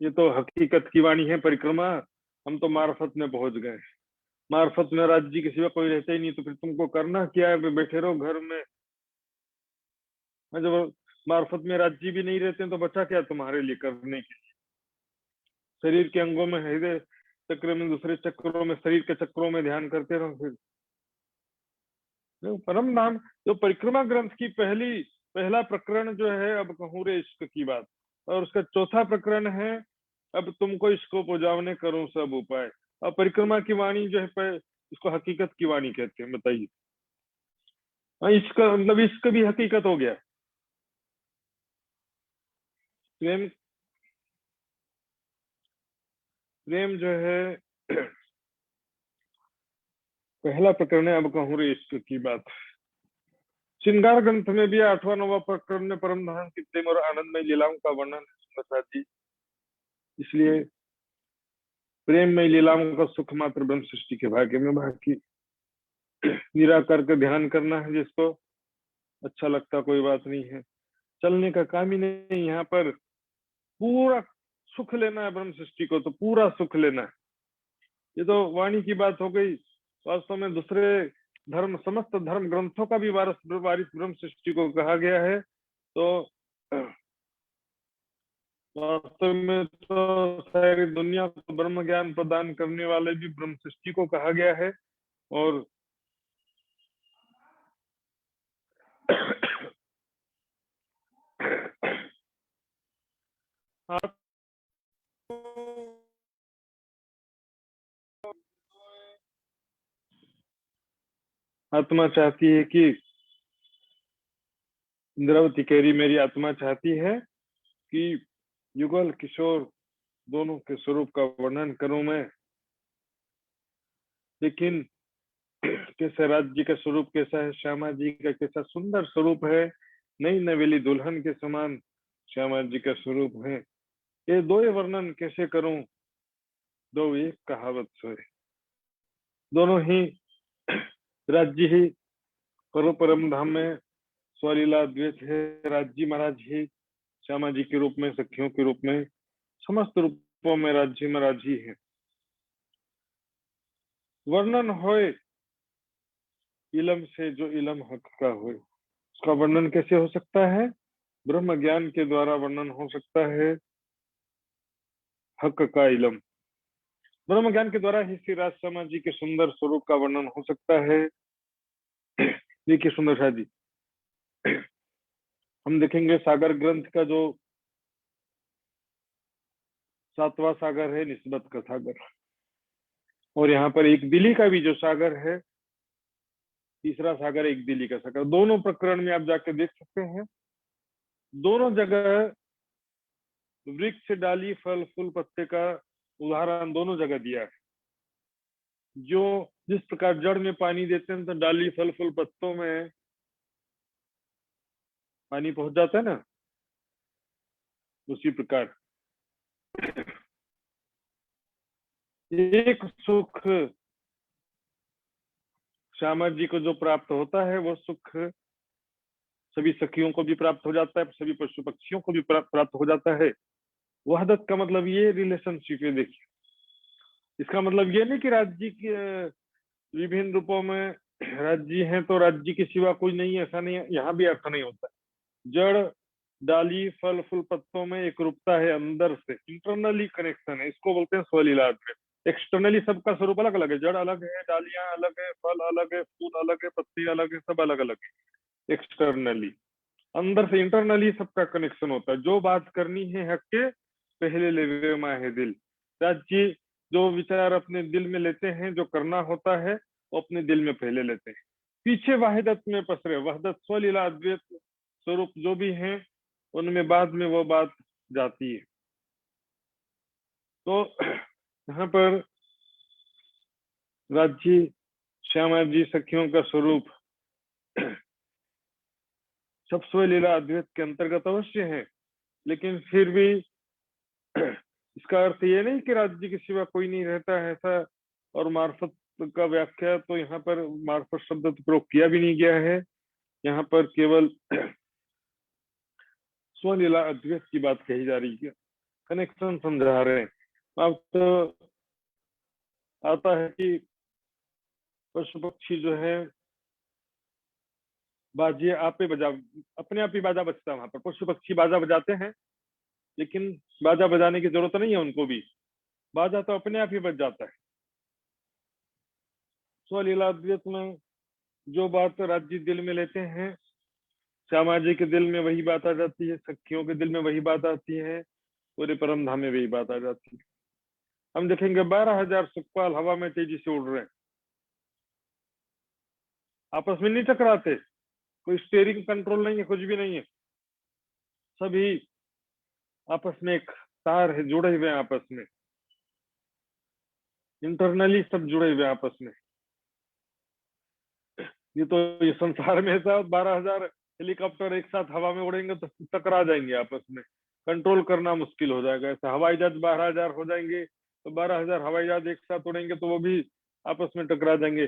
ये तो हकीकत की वाणी है परिक्रमा, हम तो मार्फत में पहुंच गए। मार्फत में राज्य के सिवा कोई रहता ही नहीं, तो फिर तुमको करना क्या है? बैठे रहो घर में। जब मार्फत में राज्य भी नहीं रहते तो बचा क्या तुम्हारे लिए करने के? शरीर के अंगों में, हृदय चक्र में, दूसरे चक्रों में, शरीर के चक्रों में ध्यान करते रहो। फिर परम नाम जो परिक्रमा ग्रंथ की पहला प्रकरण जो है, अब कहूँ रे इश्क की बात, और उसका चौथा प्रकरण है, अब तुमको इसको पुजावने करूं सब उपाय। अब परिक्रमा की वाणी जो है, इसको हकीकत की वाणी कहते हैं। बताइए, इसका मतलब इसका भी हकीकत हो गया। प्रेम, प्रेम जो है पहला प्रकरण है, अब कहूँ रे इश्क की बात। श्रृंगार ग्रंथ में भी 8वां 9वां प्रकरण में परम धाम की प्रेम और आनंदमय लीलाओं का वर्णन है सुंदर जी। इसलिए प्रेम में लीलाओं का सुख मात्र ब्रह्म सृष्टि के भाग्य में, बाकी निराकार का ध्यान करना है जिसको अच्छा लगता, कोई बात नहीं है। चलने का काम ही नहीं, यहाँ पर पूरा सुख लेना है ब्रह्म सृष्टि को, तो पूरा सुख लेना है। ये तो वाणी की बात हो गई। वास्तव में दूसरे धर्म, समस्त धर्म ग्रंथों का भी वारिस ब्रह्म सृष्टि को कहा गया है। तो वास्तव में तो सारी दुनिया को ब्रह्म ज्ञान प्रदान करने वाले भी ब्रह्म सृष्टि को कहा गया है। और आत्मा चाहती है कि, इंद्रावती कह रही मेरी आत्मा चाहती है कि युगल किशोर दोनों के स्वरूप का वर्णन करूं मैं, लेकिन कैसे राज्य का स्वरूप कैसा है, श्यामा जी का कैसा सुंदर स्वरूप है, नई नवेली दुल्हन के समान श्यामा जी का स्वरूप है। ये दो ही वर्णन कैसे करूं? दो एक कहावत सोए, दोनों ही राज्य ही परम धाम में स्वलीला द्वेष है। राज्य महाराज ही श्यामा जी के रूप में, सखियों के रूप में, समस्त रूपों में राज्य महाराज ही है। वर्णन होए इलम से जो इलम हक का होए, उसका वर्णन कैसे हो सकता है? ब्रह्म ज्ञान के द्वारा वर्णन हो सकता है हक का इलम। ब्रह्म ज्ञान के द्वारा ही श्री राज शर्मा जी के सुंदर स्वरूप का वर्णन हो सकता है। देखिए सुंदर शाह जी, हम देखेंगे सागर ग्रंथ का जो 7वां सागर है, निस्बत का सागर, और यहाँ पर एक दिली का भी जो सागर है, तीसरा सागर एक दिली का सागर, दोनों प्रकरण में आप जाके देख सकते हैं। दोनों जगह वृक्ष, डाली, फल, फूल, पत्ते का उदाहरण दोनों जगह दिया है। जो जिस प्रकार जड़ में पानी देते हैं तो डाली, फल, फूल, पत्तों में पानी पहुंच जाता है ना, उसी प्रकार एक सुख श्यामा जी को जो प्राप्त होता है वो सुख सभी सखियों को भी प्राप्त हो जाता है, सभी पशु पक्षियों को भी प्राप्त हो जाता है। वहदत का मतलब ये रिलेशनशिप है। देखिए, इसका मतलब ये नहीं कि राज्य के विभिन्न रूपों में राज्य हैं तो राज्य के सिवा कोई नहीं है, ऐसा नहीं है। यहाँ भी अर्थ नहीं होता। जड़ डाली फल फूल पत्तों में एक रूपता है, अंदर से इंटरनली कनेक्शन है, इसको बोलते हैं स्वलीला अद्वैत। एक्सटर्नली सबका स्वरूप अलग अलग है, जड़ अलग है, डालियां अलग है, फल अलग है, फूल अलग है, पत्ती अलग है, सब अलग अलग है एक्सटर्नली। अंदर से इंटरनली सबका कनेक्शन होता है। जो बात करनी है हक के पहले ले माहे दिल। राज्य जो विचार अपने दिल में लेते हैं, जो करना होता है वो अपने दिल में पहले लेते हैं, पीछे वाहिदत में पसरे। वहदत स्वलीला अद्वैत स्वरूप जो भी हैं उनमें बाद में वो बात जाती है। तो यहाँ पर राज्य श्यामा जी सखियों का स्वरूप सब स्वलीला अद्वैत के अंतर्गत अवश्य है, लेकिन फिर भी इसका अर्थ ये नहीं कि राज्य के सिवा कोई नहीं रहता है ऐसा। और मार्फत का व्याख्या तो यहाँ पर मार्फत शब्द तो प्रयोग किया भी नहीं गया है। यहाँ पर केवल स्वलीला अद्वैत की बात कही जा रही है, कनेक्शन समझा रहे हैं। अब तो आता है कि पशु पक्षी जो है बाजे आपे बजा, अपने आप ही बाजा बजता है। वहां पर पशु पक्षी बाजा बजाते हैं, लेकिन बाजा बजाने की जरूरत नहीं है उनको भी, बाजा तो अपने आप ही बज जाता है। स्वलीला अद्वैत में जो बात राज्य दिल में लेते हैं, श्यामा जी के दिल में वही बात आ जाती है, सखियों के दिल में वही बात आती है, पूरे परम धाम में वही बात आ जाती है। हम देखेंगे 12,000 सुखपाल हवा में तेजी से उड़ रहे हैं, आपस में नहीं टकराते, कोई स्टेयरिंग कंट्रोल नहीं है, कुछ भी नहीं है, सभी आपस में एक तार है, जुड़े हुए हैं आपस में, इंटरनली सब जुड़े हुए हैं आपस में। ये संसार में ऐसा 12,000 हेलीकॉप्टर एक साथ हवा में उड़ेंगे तो टकरा जाएंगे आपस में, कंट्रोल करना मुश्किल हो जाएगा। ऐसा हवाई जहाज 12,000 हो जाएंगे तो 12,000 हवाई जहाज एक साथ उड़ेंगे तो वो भी आपस में टकरा जाएंगे।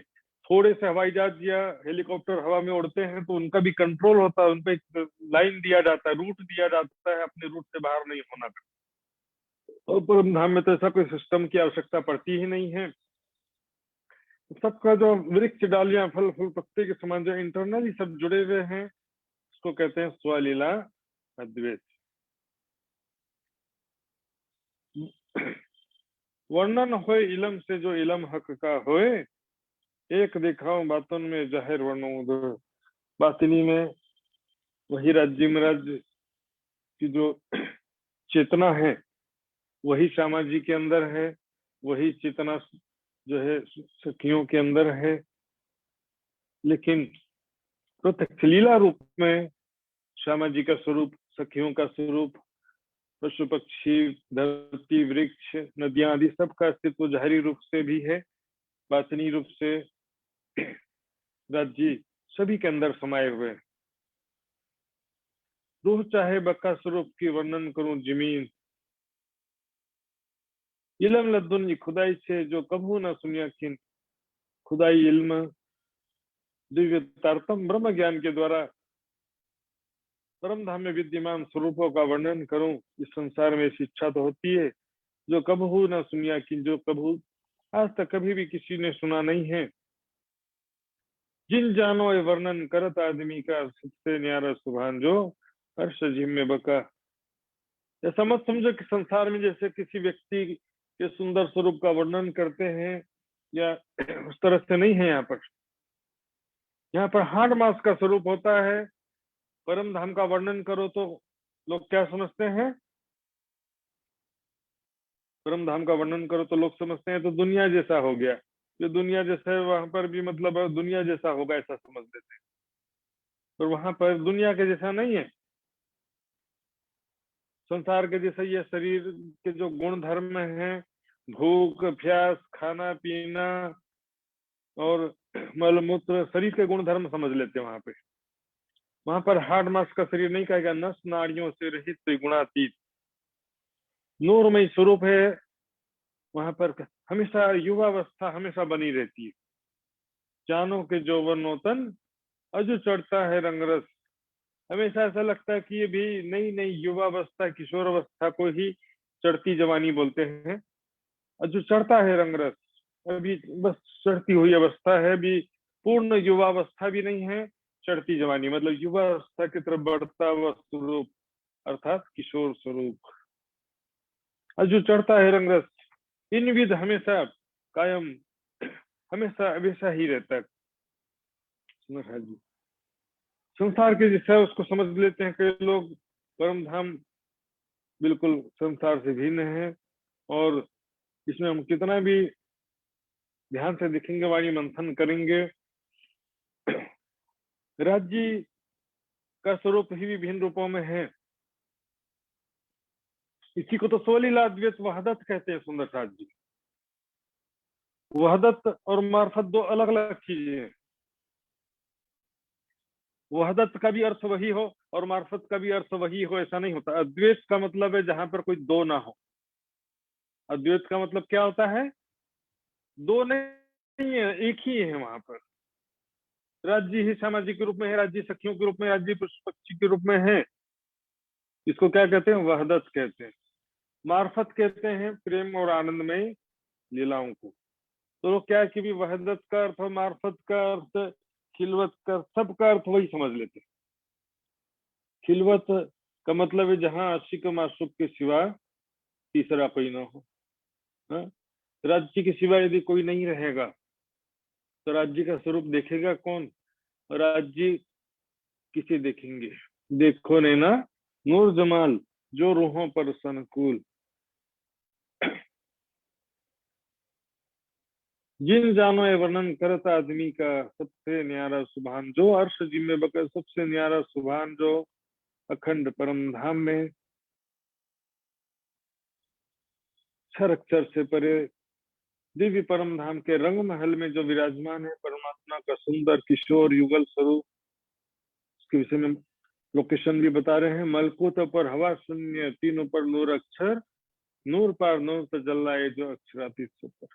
थोड़े से हवाई जहाज या हेलीकॉप्टर हवा में उड़ते हैं तो उनका भी कंट्रोल होता है, उनपे एक लाइन दिया जाता है, रूट दिया जाता है, अपने रूट से बाहर नहीं होना। और परम धाम में तो ऐसा कोई सिस्टम की आवश्यकता पड़ती ही नहीं है। सबका जो वृक्ष डालियां फल फूल पत्ते के समान जो इंटरनली सब जुड़े हुए हैं, उसको कहते हैं स्वलीला अद्वैत। वर्णन होए इलम से जो इलम हक का होए, एक दिखाओ बातन में जाहिर वर्णो। बातिनी में वही राज्य में राज्य की जो चेतना है वही श्यामा जी के अंदर है, वही चेतना जो है सखियों के अंदर है, लेकिन प्रत्यक्ष लीला रूप में श्यामा जी का स्वरूप, सखियों का स्वरूप, पशु पक्षी धरती वृक्ष नदियां आदि सबका अस्तित्व जाहिरी रूप से भी है, बातनी रूप से राज्य सभी के अंदर समाये हुए। रूह चाहे बका स्वरूप की वर्णन करूं जमीन, इलम लद्दुन खुदाई से जो कभू न सुनिया किन। खुदाई इल्म दिव्य तारतम ब्रह्म ज्ञान के द्वारा परम धाम में विद्यमान स्वरूपों का वर्णन करूं, इस संसार में शिक्षा तो होती है जो कभू न सुनिया किन, जो कभू आज तक कभी भी किसी ने सुना नहीं है। जिन जानो ये वर्णन करत आदमी का, सबसे न्यारा सुभान जो हर्ष जिम में बका। ऐसा मत समझो कि संसार में जैसे किसी व्यक्ति के सुंदर स्वरूप का वर्णन करते हैं या उस तरह से नहीं है। यहाँ पर हाड़ मास का स्वरूप होता है। परम धाम का वर्णन करो तो लोग क्या समझते हैं, परम धाम का वर्णन करो तो लोग समझते हैं तो दुनिया जैसा हो गया, जो दुनिया जैसा है वहां पर भी मतलब दुनिया जैसा होगा ऐसा समझ लेते हैं, पर वहां पर दुनिया के जैसा नहीं है। संसार के जैसे ये शरीर के जो गुण धर्म हैं, भूख प्यास खाना पीना और मलमूत्र, शरीर के गुण धर्म समझ लेते हैं वहां पे। वहां पर हार्ड मास का शरीर नहीं कहेगा, नस नाड़ियों से रहित त्रिगुणातीत नूरमय स्वरूप है। वहां पर हमेशा युवावस्था हमेशा बनी रहती है, जानो के जौवन नौतन अजु चढ़ता है रंगरस। हमेशा ऐसा लगता है कि ये भी नई नई युवावस्था किशोरावस्था को ही चढ़ती जवानी बोलते हैं। अजु चढ़ता है रंगरस, अभी बस चढ़ती हुई अवस्था है, अभी पूर्ण युवावस्था भी नहीं है, चढ़ती जवानी मतलब युवावस्था की तरफ बढ़ता हुआ स्वरूप अर्थात किशोर स्वरूप। अजु चढ़ता है रंगरस, इन विध हमेशा कायम, हमेशा हमेशा ही रहता है। जी संसार के जैसा उसको समझ लेते हैं कई लोग, परम धाम बिल्कुल संसार से भिन्न है। और इसमें हम कितना भी ध्यान से देखेंगे, वाणी मंथन करेंगे, राज्य का स्वरूप ही विभिन्न रूपों में है। इसी को तो सोलीलाद्वैत वहदत कहते हैं सुंदर साथ जी। वहदत और मार्फत दो अलग अलग चीजें हैं। वहदत का भी अर्थ वही हो और मार्फत का भी अर्थ वही हो, ऐसा नहीं होता। अद्वैत का मतलब है जहां पर कोई दो ना हो। अद्वैत का मतलब क्या होता है? दो नहीं है, एक ही है। वहां पर राज्य ही सामाजिक रूप में है, राज्य सखियों के रूप में, राज्य पशु पक्षी के रूप में है। इसको क्या कहते हैं? वहदत कहते हैं। मार्फत कहते हैं प्रेम और आनंद में लीलाओं को। तो लोग क्या है कि भी वहदत का अर्थ और मार्फत का अर्थ, खिलवत का, सबका अर्थ वही समझ लेते हैं। खिलवत का मतलब है जहां आशिक माशूक के सिवा तीसरा कोई ना हो। हाँ? राज्य के सिवा यदि कोई नहीं रहेगा तो राज्य का स्वरूप देखेगा कौन? राज्य किसे देखेंगे? देखो नैना नूर जमाल जो रूहों पर सनकुल। जिन जानो ये वर्णन करता आदमी का सबसे न्यारा सुभान, जो अर्श जिम्मे बकर सबसे न्यारा सुभान, जो अखंड परम धाम में क्षर अक्षर से परे दिव्य परम धाम के रंग महल में जो विराजमान है परमात्मा का सुंदर किशोर युगल स्वरूप, उसके विषय में लोकेशन भी बता रहे हैं। मलकूत पर हवा शून्य, तीनों पर नूर अक्षर, नूर पार नूर तजल्लाए जो अक्षरातीत सुपर।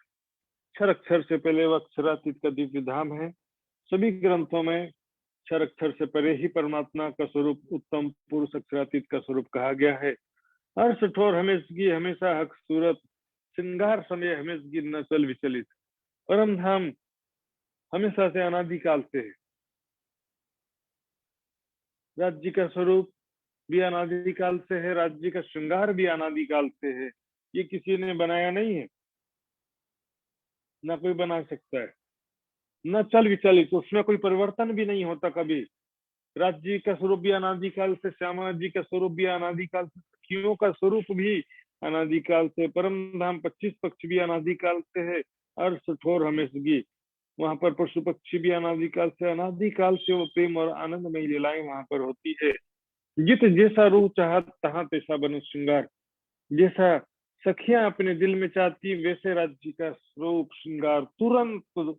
क्षर अक्षर से पहले वह अक्षरातीत का दिव्य धाम है। सभी ग्रंथों में क्षर अक्षर से परे ही परमात्मा का स्वरूप उत्तम पुरुष अक्षरातीत का स्वरूप कहा गया है। अर्श ठोर हमेशगी हमेशा हक सूरत, श्रृंगार समय हमेशगी न चल विचलित। परम धाम हमेशा से अनादिकाल से है। राज्य का स्वरूप भी अनादिकाल से है, राज्य का श्रृंगार भी अनादिकाल से है। ये किसी ने बनाया नहीं है, ना कोई बना सकता है, न चल विचलित, उसमें कोई परिवर्तन भी नहीं होता कभी। राज्य का स्वरूप भी अनादिकाल से, श्यामा जी का स्वरूप भी अनादिकाल से, सखियों का स्वरूप भी अनादिकाल से, परम धाम 25 पक्ष भी अनादिकाल से है। अर्श ठोर हमेशगी, वहां पर पशु पक्षी भी अनादिकाल से वो प्रेम और आनंदमय लीलाएं वहां पर होती है। जित जैसा रूप चाह तहां तैसा बनो श्रृंगार, जैसा सखियां अपने दिल में चाहती वैसे राज्य का स्वरूप श्रृंगार तुरंत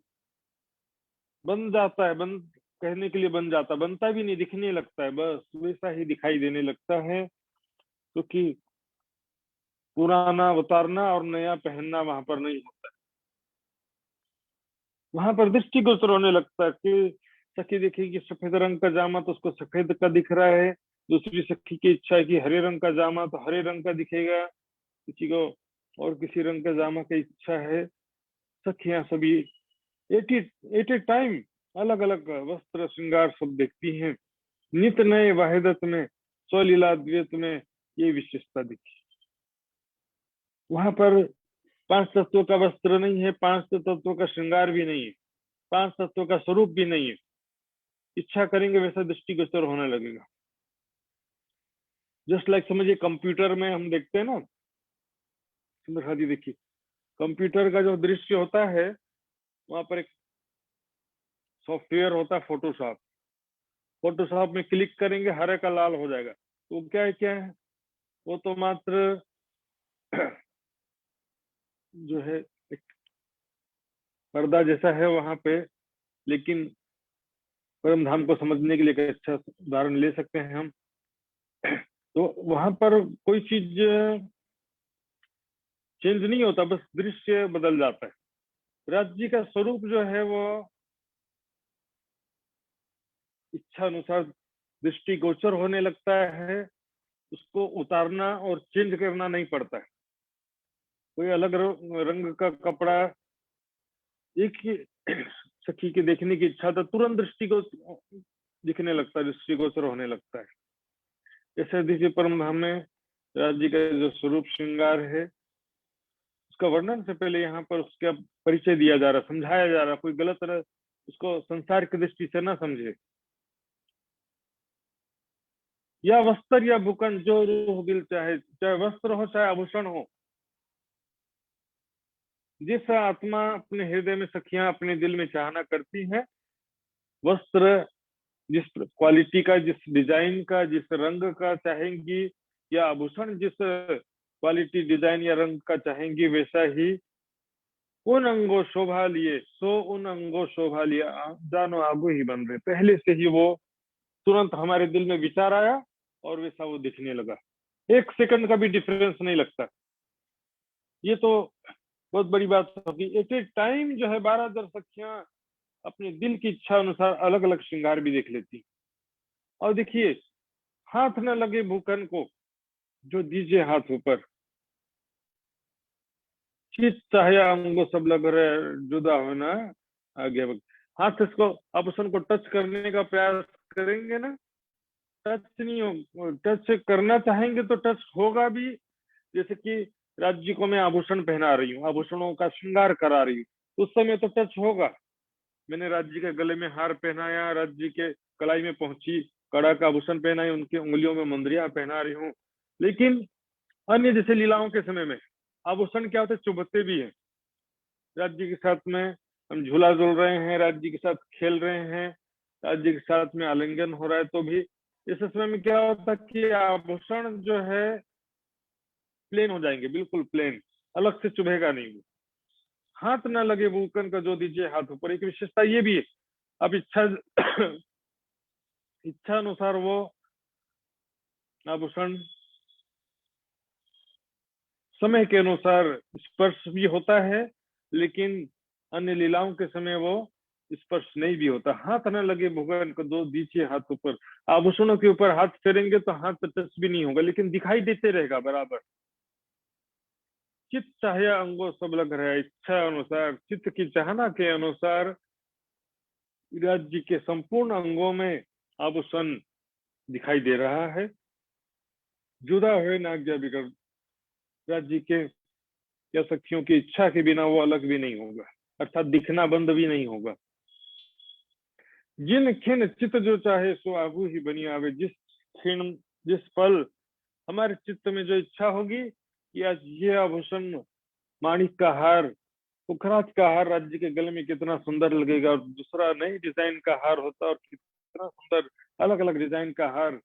बन जाता है। बन कहने के लिए बन जाता, बनता भी नहीं, दिखने लगता है, बस वैसा ही दिखाई देने लगता है। क्योंकि पुराना उतारना और नया पहनना वहां पर नहीं होता है। वहां पर दृष्टिगोचर होने लगता है कि सखी देखेगी सफेद रंग का जामा तो उसको सफेद का दिख रहा है, दूसरी सखी की इच्छा है कि हरे रंग का जामा तो हरे रंग का दिखेगा, किसी को और किसी रंग का जामा की इच्छा है। सखियां सभी एट ए टाइम अलग अलग वस्त्र श्रृंगार सब देखती हैं। नित नए वाहिदत में स्वलीलाद्वैत में ये विशेषता दिखी। वहां पर 5 तत्वों का वस्त्र नहीं है, 5 तत्वों का श्रृंगार भी नहीं है, 5 तत्वों का स्वरूप भी नहीं है। इच्छा करेंगे वैसा दृष्टिगोचर होने लगेगा। जस्ट लाइक समझिए कंप्यूटर में हम देखते हैं ना, खादी देखिए, कंप्यूटर का जो दृश्य होता है वहां पर एक सॉफ्टवेयर होता है फोटोशॉप। फोटोशॉप में क्लिक करेंगे हरे का लाल हो जाएगा। तो क्या है वो तो मात्र जो है एक पर्दा जैसा है वहां पे। लेकिन परम धाम को समझने के लिए एक अच्छा उदाहरण ले सकते हैं हम। तो वहां पर कोई चीज चेंज नहीं होता, बस दृश्य बदल जाता है। राज्य का स्वरूप जो है वो इच्छा अनुसार दृष्टिगोचर होने लगता है, उसको उतारना और चेंज करना नहीं पड़ता है। कोई अलग रंग का कपड़ा एक ही सखी के देखने की इच्छा, तो तुरंत दिखने लगता है, दृष्टिगोचर होने लगता है। ऐसे देखिए परमधाम में राज जी का जो स्वरूप श्रृंगार है, उसका वर्णन से पहले यहाँ पर उसका परिचय दिया जा रहा, समझाया जा रहा, कोई गलत तरह उसको संसार की दृष्टि से ना समझे। या वस्त्र या भूखंड, जो रूह दिल चाहे, चाहे वस्त्र हो चाहे आभूषण हो, जिस आत्मा अपने हृदय में सखियां अपने दिल में चाहना करती हैं, वस्त्र जिस क्वालिटी का, जिस डिजाइन का, जिस रंग का चाहेंगी, या आभूषण जिस क्वालिटी डिजाइन या रंग का चाहेंगी, वैसा ही उन अंगों शोभा लिए, सो उन अंगों शोभा लिया, जानो आगू ही बन रहे। पहले से ही वो तुरंत हमारे दिल में विचार आया और वैसा वो दिखने लगा, एक सेकंड का भी डिफरेंस नहीं लगता। ये तो बहुत बड़ी बात होगी। एट ए टाइम जो है 12 दर्शकियां अपने दिल की इच्छा अनुसार अलग अलग श्रृंगार भी देख लेती। और देखिए, हाथ न लगे भूखन को, जो दीजिए हाथ ऊपर, चित चाहे अंगो सब लग रहे, जुदा होना आगे वक्त। हाथ इसको, आप उसको टच करने का प्रयास करेंगे ना, टच नहीं हो, टच करना चाहेंगे तो टच होगा भी। जैसे कि राज्य को मैं आभूषण पहना रही हूँ, आभूषणों का श्रृंगार करा रही हूँ, उस समय तो टच होगा। मैंने राज्य के गले में हार पहनाया, राज्य के कलाई में पहुंची कड़ा का आभूषण पहनाई, उनकी उंगलियों में मुंदरियां पहना रही हूँ। लेकिन अन्य जैसे लीलाओं के समय में आभूषण क्या होते, चुभते भी हैं। राज्य के साथ में हम झूला झूल रहे हैं, राज्य के साथ खेल रहे हैं, राज्य के साथ में आलिंगन हो रहा है, तो भी इस समय में क्या होता है कि आभूषण जो है प्लेन हो जाएंगे, बिल्कुल प्लेन, अलग से चुभेगा नहीं। हाथ ना लगे भूकन का, जो दीजिए हाथ ऊपर। एक विशेषता ये भी है, अब इच्छा अनुसार वो आभूषण समय के अनुसार स्पर्श भी होता है, लेकिन अन्य लीलाओं के समय वो स्पर्श नहीं भी होता। हाथ न लगे भूगन को, दो दीजिए हाथ ऊपर। आभूषणों के ऊपर हाथ फेरेंगे तो हाथ टच भी नहीं होगा, लेकिन दिखाई देते रहेगा बराबर। चित्त चाहे अंगों सब लग रहा है, इच्छा अनुसार, चित्त की चाहना के अनुसार राज्य के संपूर्ण अंगों में आभूषण दिखाई दे रहा है। जुदा हुए ना आज्ञा बिगड़, राज्य के या सखियों की इच्छा के बिना वो अलग भी नहीं होगा, अर्थात दिखना बंद भी नहीं होगा। जिन खिन चित्त जो चाहे सो आगू ही बनी आवे। जिस क्षण, जिस पल हमारे चित्त में जो इच्छा होगी कि आज ये आभूषण, माणिक का हार, पुखराज का हार राज्य के गले में कितना सुंदर लगेगा, और दूसरा नई डिजाइन का हार होता और कितना सुंदर, अलग अलग डिजाइन का हार,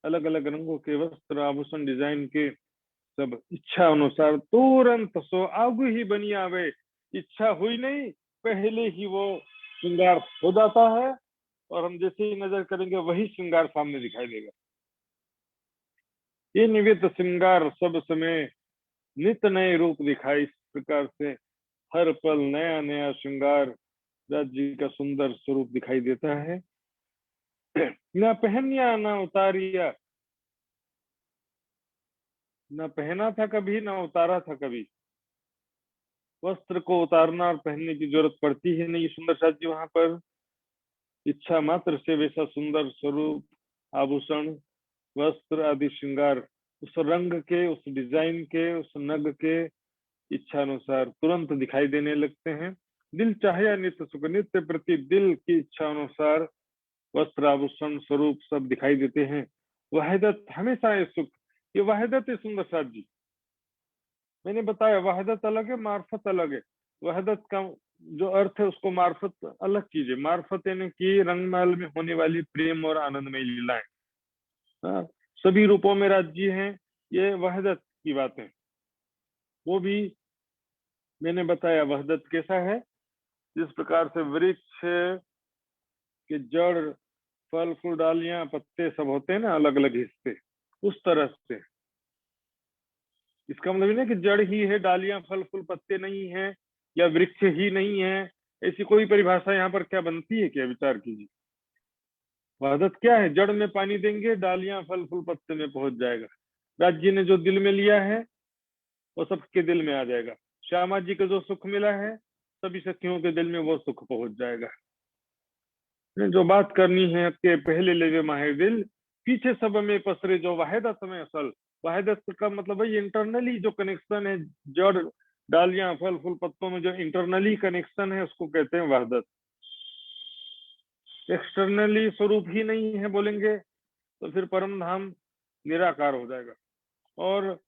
अलग अलग रंगों के वस्त्र आभूषण डिजाइन के, सब इच्छा अनुसार तुरंत सो आगू ही बनी आवे। इच्छा हुई नहीं, पहले ही वो श्रृंगार हो जाता है, और हम जैसे ही नजर करेंगे वही श्रृंगार सामने दिखाई देगा। ये निवित श्रृंगार सब समय नित नए रूप दिखाई। इस प्रकार से हर पल नया नया श्रृंगार राज्य का सुंदर स्वरूप दिखाई देता है। न पहनिया न उतारिया, न पहना था कभी, न उतारा था कभी। वस्त्र को उतारना और पहनने की जरूरत पड़ती है नहीं। सुंदर साथ जी वहां पर इच्छा मात्र से वैसा सुंदर स्वरूप, आभूषण, वस्त्र आदि श्रृंगार उस रंग के, उस डिजाइन के, उस नग के इच्छा अनुसार तुरंत दिखाई देने लगते हैं। दिल चाहे या नित्य सुख, नित्य प्रति दिल की इच्छा अनुसार वस्त्र आभूषण स्वरूप सब दिखाई देते हैं। वहदत हमेशा है सुख, ये वहदत है सुंदर साथ जी। मैंने बताया वहदत अलग है, मार्फत अलग है। वहदत का जो अर्थ है उसको मार्फत अलग कीजिए। मार्फत यानी कि रंगमहल में होने वाली प्रेम और आनंदमय लीलाएं, हाँ, सभी रूपों में राज्य हैं, ये वहदत की बात है। वो भी मैंने बताया वहदत कैसा है, जिस प्रकार से वृक्ष के जड़, फल फूल, डालियां, पत्ते सब होते हैं ना, अलग अलग हिस्से, उस तरह से। इसका मतलब नहीं कि जड़ ही है, डालियां फल फूल पत्ते नहीं है, या वृक्ष ही नहीं है, ऐसी कोई परिभाषा यहाँ पर क्या बनती है क्या, विचार कीजिए। वहदत क्या है? जड़ में पानी देंगे, डालियां फल फूल पत्ते में पहुंच जाएगा। राज्य ने जो दिल में लिया है वो सबके दिल में आ जाएगा। श्यामा जी को जो सुख मिला है सभी सखियों के दिल में वो सुख पहुंच जाएगा। जो बात करनी है के पहले लेवे माहे दिल, पीछे सब में पसरे जो वाहिदत में असल। वाहिदत का मतलब भाई इंटरनली जो कनेक्शन है, जड़ डालियां फल फूल पत्तों में जो इंटरनली कनेक्शन है उसको कहते हैं वहदत। एक्सटर्नली स्वरूप ही नहीं है बोलेंगे तो फिर परम धाम निराकार हो जाएगा। और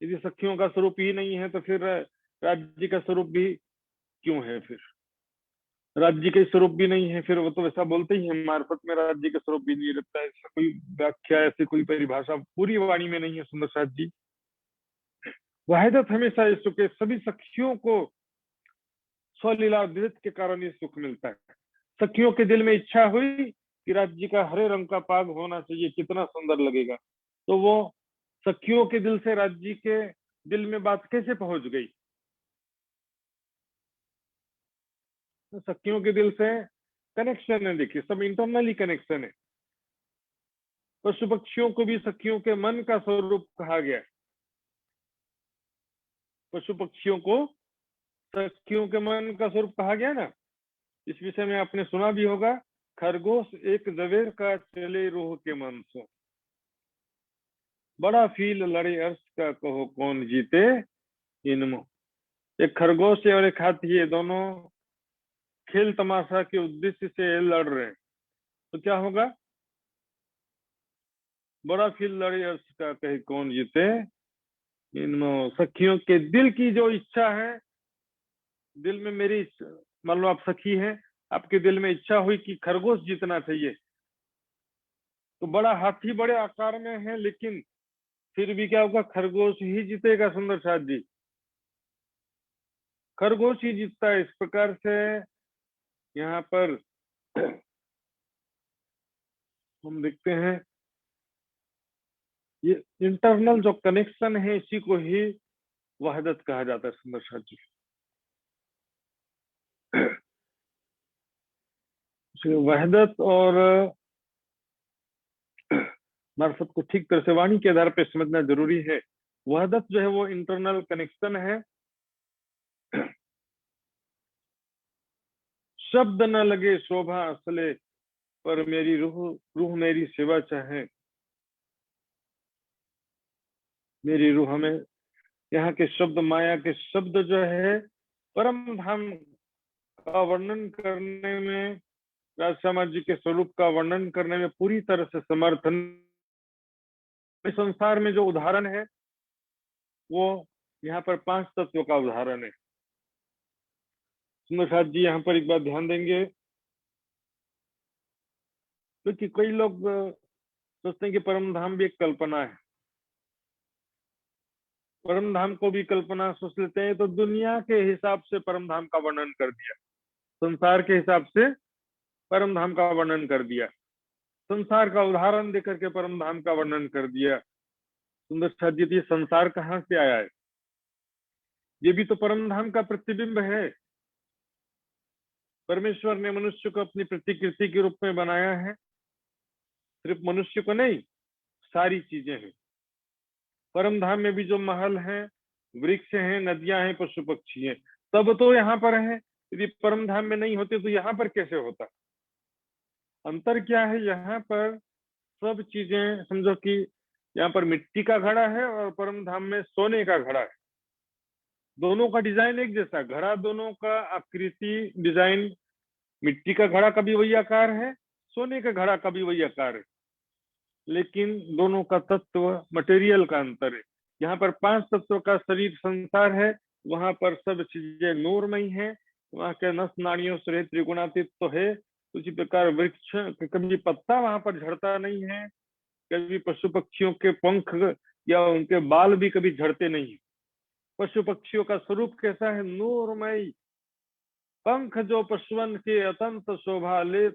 यदि सखियों का स्वरूप ही नहीं है तो फिर राज्य का स्वरूप भी क्यों है? फिर राज्य के स्वरूप भी नहीं है, फिर वो तो ऐसा बोलते ही है मार्फत में राज्य का स्वरूप भी नहीं रहता है। ऐसा कोई व्याख्या, ऐसी कोई परिभाषा पूरी वाणी में नहीं है सुंदर साथ जी। वाहिदत हमेशा इस सुख, सभी सखियों को स्वलीला अद्वैत के कारण ये सुख मिलता है। सखियों के दिल में इच्छा हुई कि राज्य का हरे रंग का पाग होना चाहिए, कितना सुंदर लगेगा, तो वो सखियों के दिल से राज्य के दिल में बात कैसे पहुंच गई? तो सखियों के दिल से कनेक्शन है, देखिए सब इंटरनली कनेक्शन है। पशु पक्षियों को भी सखियों के मन का स्वरूप कहा गया है। पशु पक्षियों को सखियों के मन का स्वरूप कहा गया ना। इस विषय में आपने सुना भी होगा, खरगोश एक जवेर का चले रूह के मन सो, बड़ा फील लड़े अर्श का कहो कौन जीते इनमो। एक खरगोश है और एक हाथी, ये दोनों खेल तमाशा के उद्देश्य से लड़ रहे हैं, तो क्या होगा? बड़ा फील लड़े अर्श का कहे कौन जीते इनमो। सखियों के दिल की जो इच्छा है, दिल में मेरी, मान लो आप सखी हैं, आपके दिल में इच्छा हुई कि खरगोश जीतना चाहिए, तो बड़ा हाथी बड़े आकार में है, लेकिन फिर भी क्या होगा? खरगोश ही जीतेगा सुंदर साथ जी, खरगोश ही जीतता है। इस प्रकार से यहाँ पर हम देखते हैं ये इंटरनल जो कनेक्शन है इसी को ही वहदत कहा जाता है सुंदर साथ जी। वहदत और मार्फत को ठीक तरह से वाणी के आधार पर समझना जरूरी है। वहदत जो है वो इंटरनल कनेक्शन है। शब्द न लगे शोभा असले, पर मेरी रूह रूह मेरी सेवा चाहे। मेरी रूह में यहाँ के शब्द, माया के शब्द जो है परम धाम का वर्णन करने में, राजश्यामा जी के स्वरूप का वर्णन करने में पूरी तरह से समर्थन। संसार में जो उदाहरण है वो यहाँ पर 5 तत्व का उदाहरण है। सुंदर साथ जी यहाँ पर एक बात ध्यान देंगे, क्योंकि कई लोग सोचते हैं कि परम धाम भी एक कल्पना है। परम धाम को भी कल्पना सोच लेते हैं, तो दुनिया के हिसाब से परम धाम का वर्णन कर दिया, संसार के हिसाब से परम धाम का वर्णन कर दिया, संसार का उदाहरण देकर के परम धाम का वर्णन कर दिया। सुंदर साथ जी, ये संसार कहाँ से आया है? ये भी तो परम धाम का प्रतिबिंब है। परमेश्वर ने मनुष्य को अपनी प्रतिकृति के रूप में बनाया है, सिर्फ मनुष्य को नहीं, सारी चीजें हैं। परम धाम में भी जो महल हैं, वृक्ष हैं, नदियां हैं, पशु पक्षी हैं, सब तो यहाँ पर है। यदि परम धाम में नहीं होते तो यहाँ पर कैसे होता? अंतर क्या है? यहाँ पर सब चीजें समझो कि यहाँ पर मिट्टी का घड़ा है और परम धाम में सोने का घड़ा है। दोनों का डिजाइन एक जैसा, घड़ा दोनों का आकृति डिजाइन, मिट्टी का घड़ा का भी वही आकार है, सोने का घड़ा का भी वही आकार है, लेकिन दोनों का तत्व मटेरियल का अंतर है। यहाँ पर 5 तत्व का शरीर संसार है, वहां पर सब चीजें नूरमयी है, वहां के नस नाड़ियों से त्रिगुणातीत तो है। उसी प्रकार वृक्ष, कभी पत्ता वहां पर झड़ता नहीं है, कभी पशु पक्षियों के पंख या उनके बाल भी कभी झड़ते नहीं है। पशु पक्षियों का स्वरूप कैसा है? नूरमय। पंख जो पशुवन के अतंत शोभा लेत,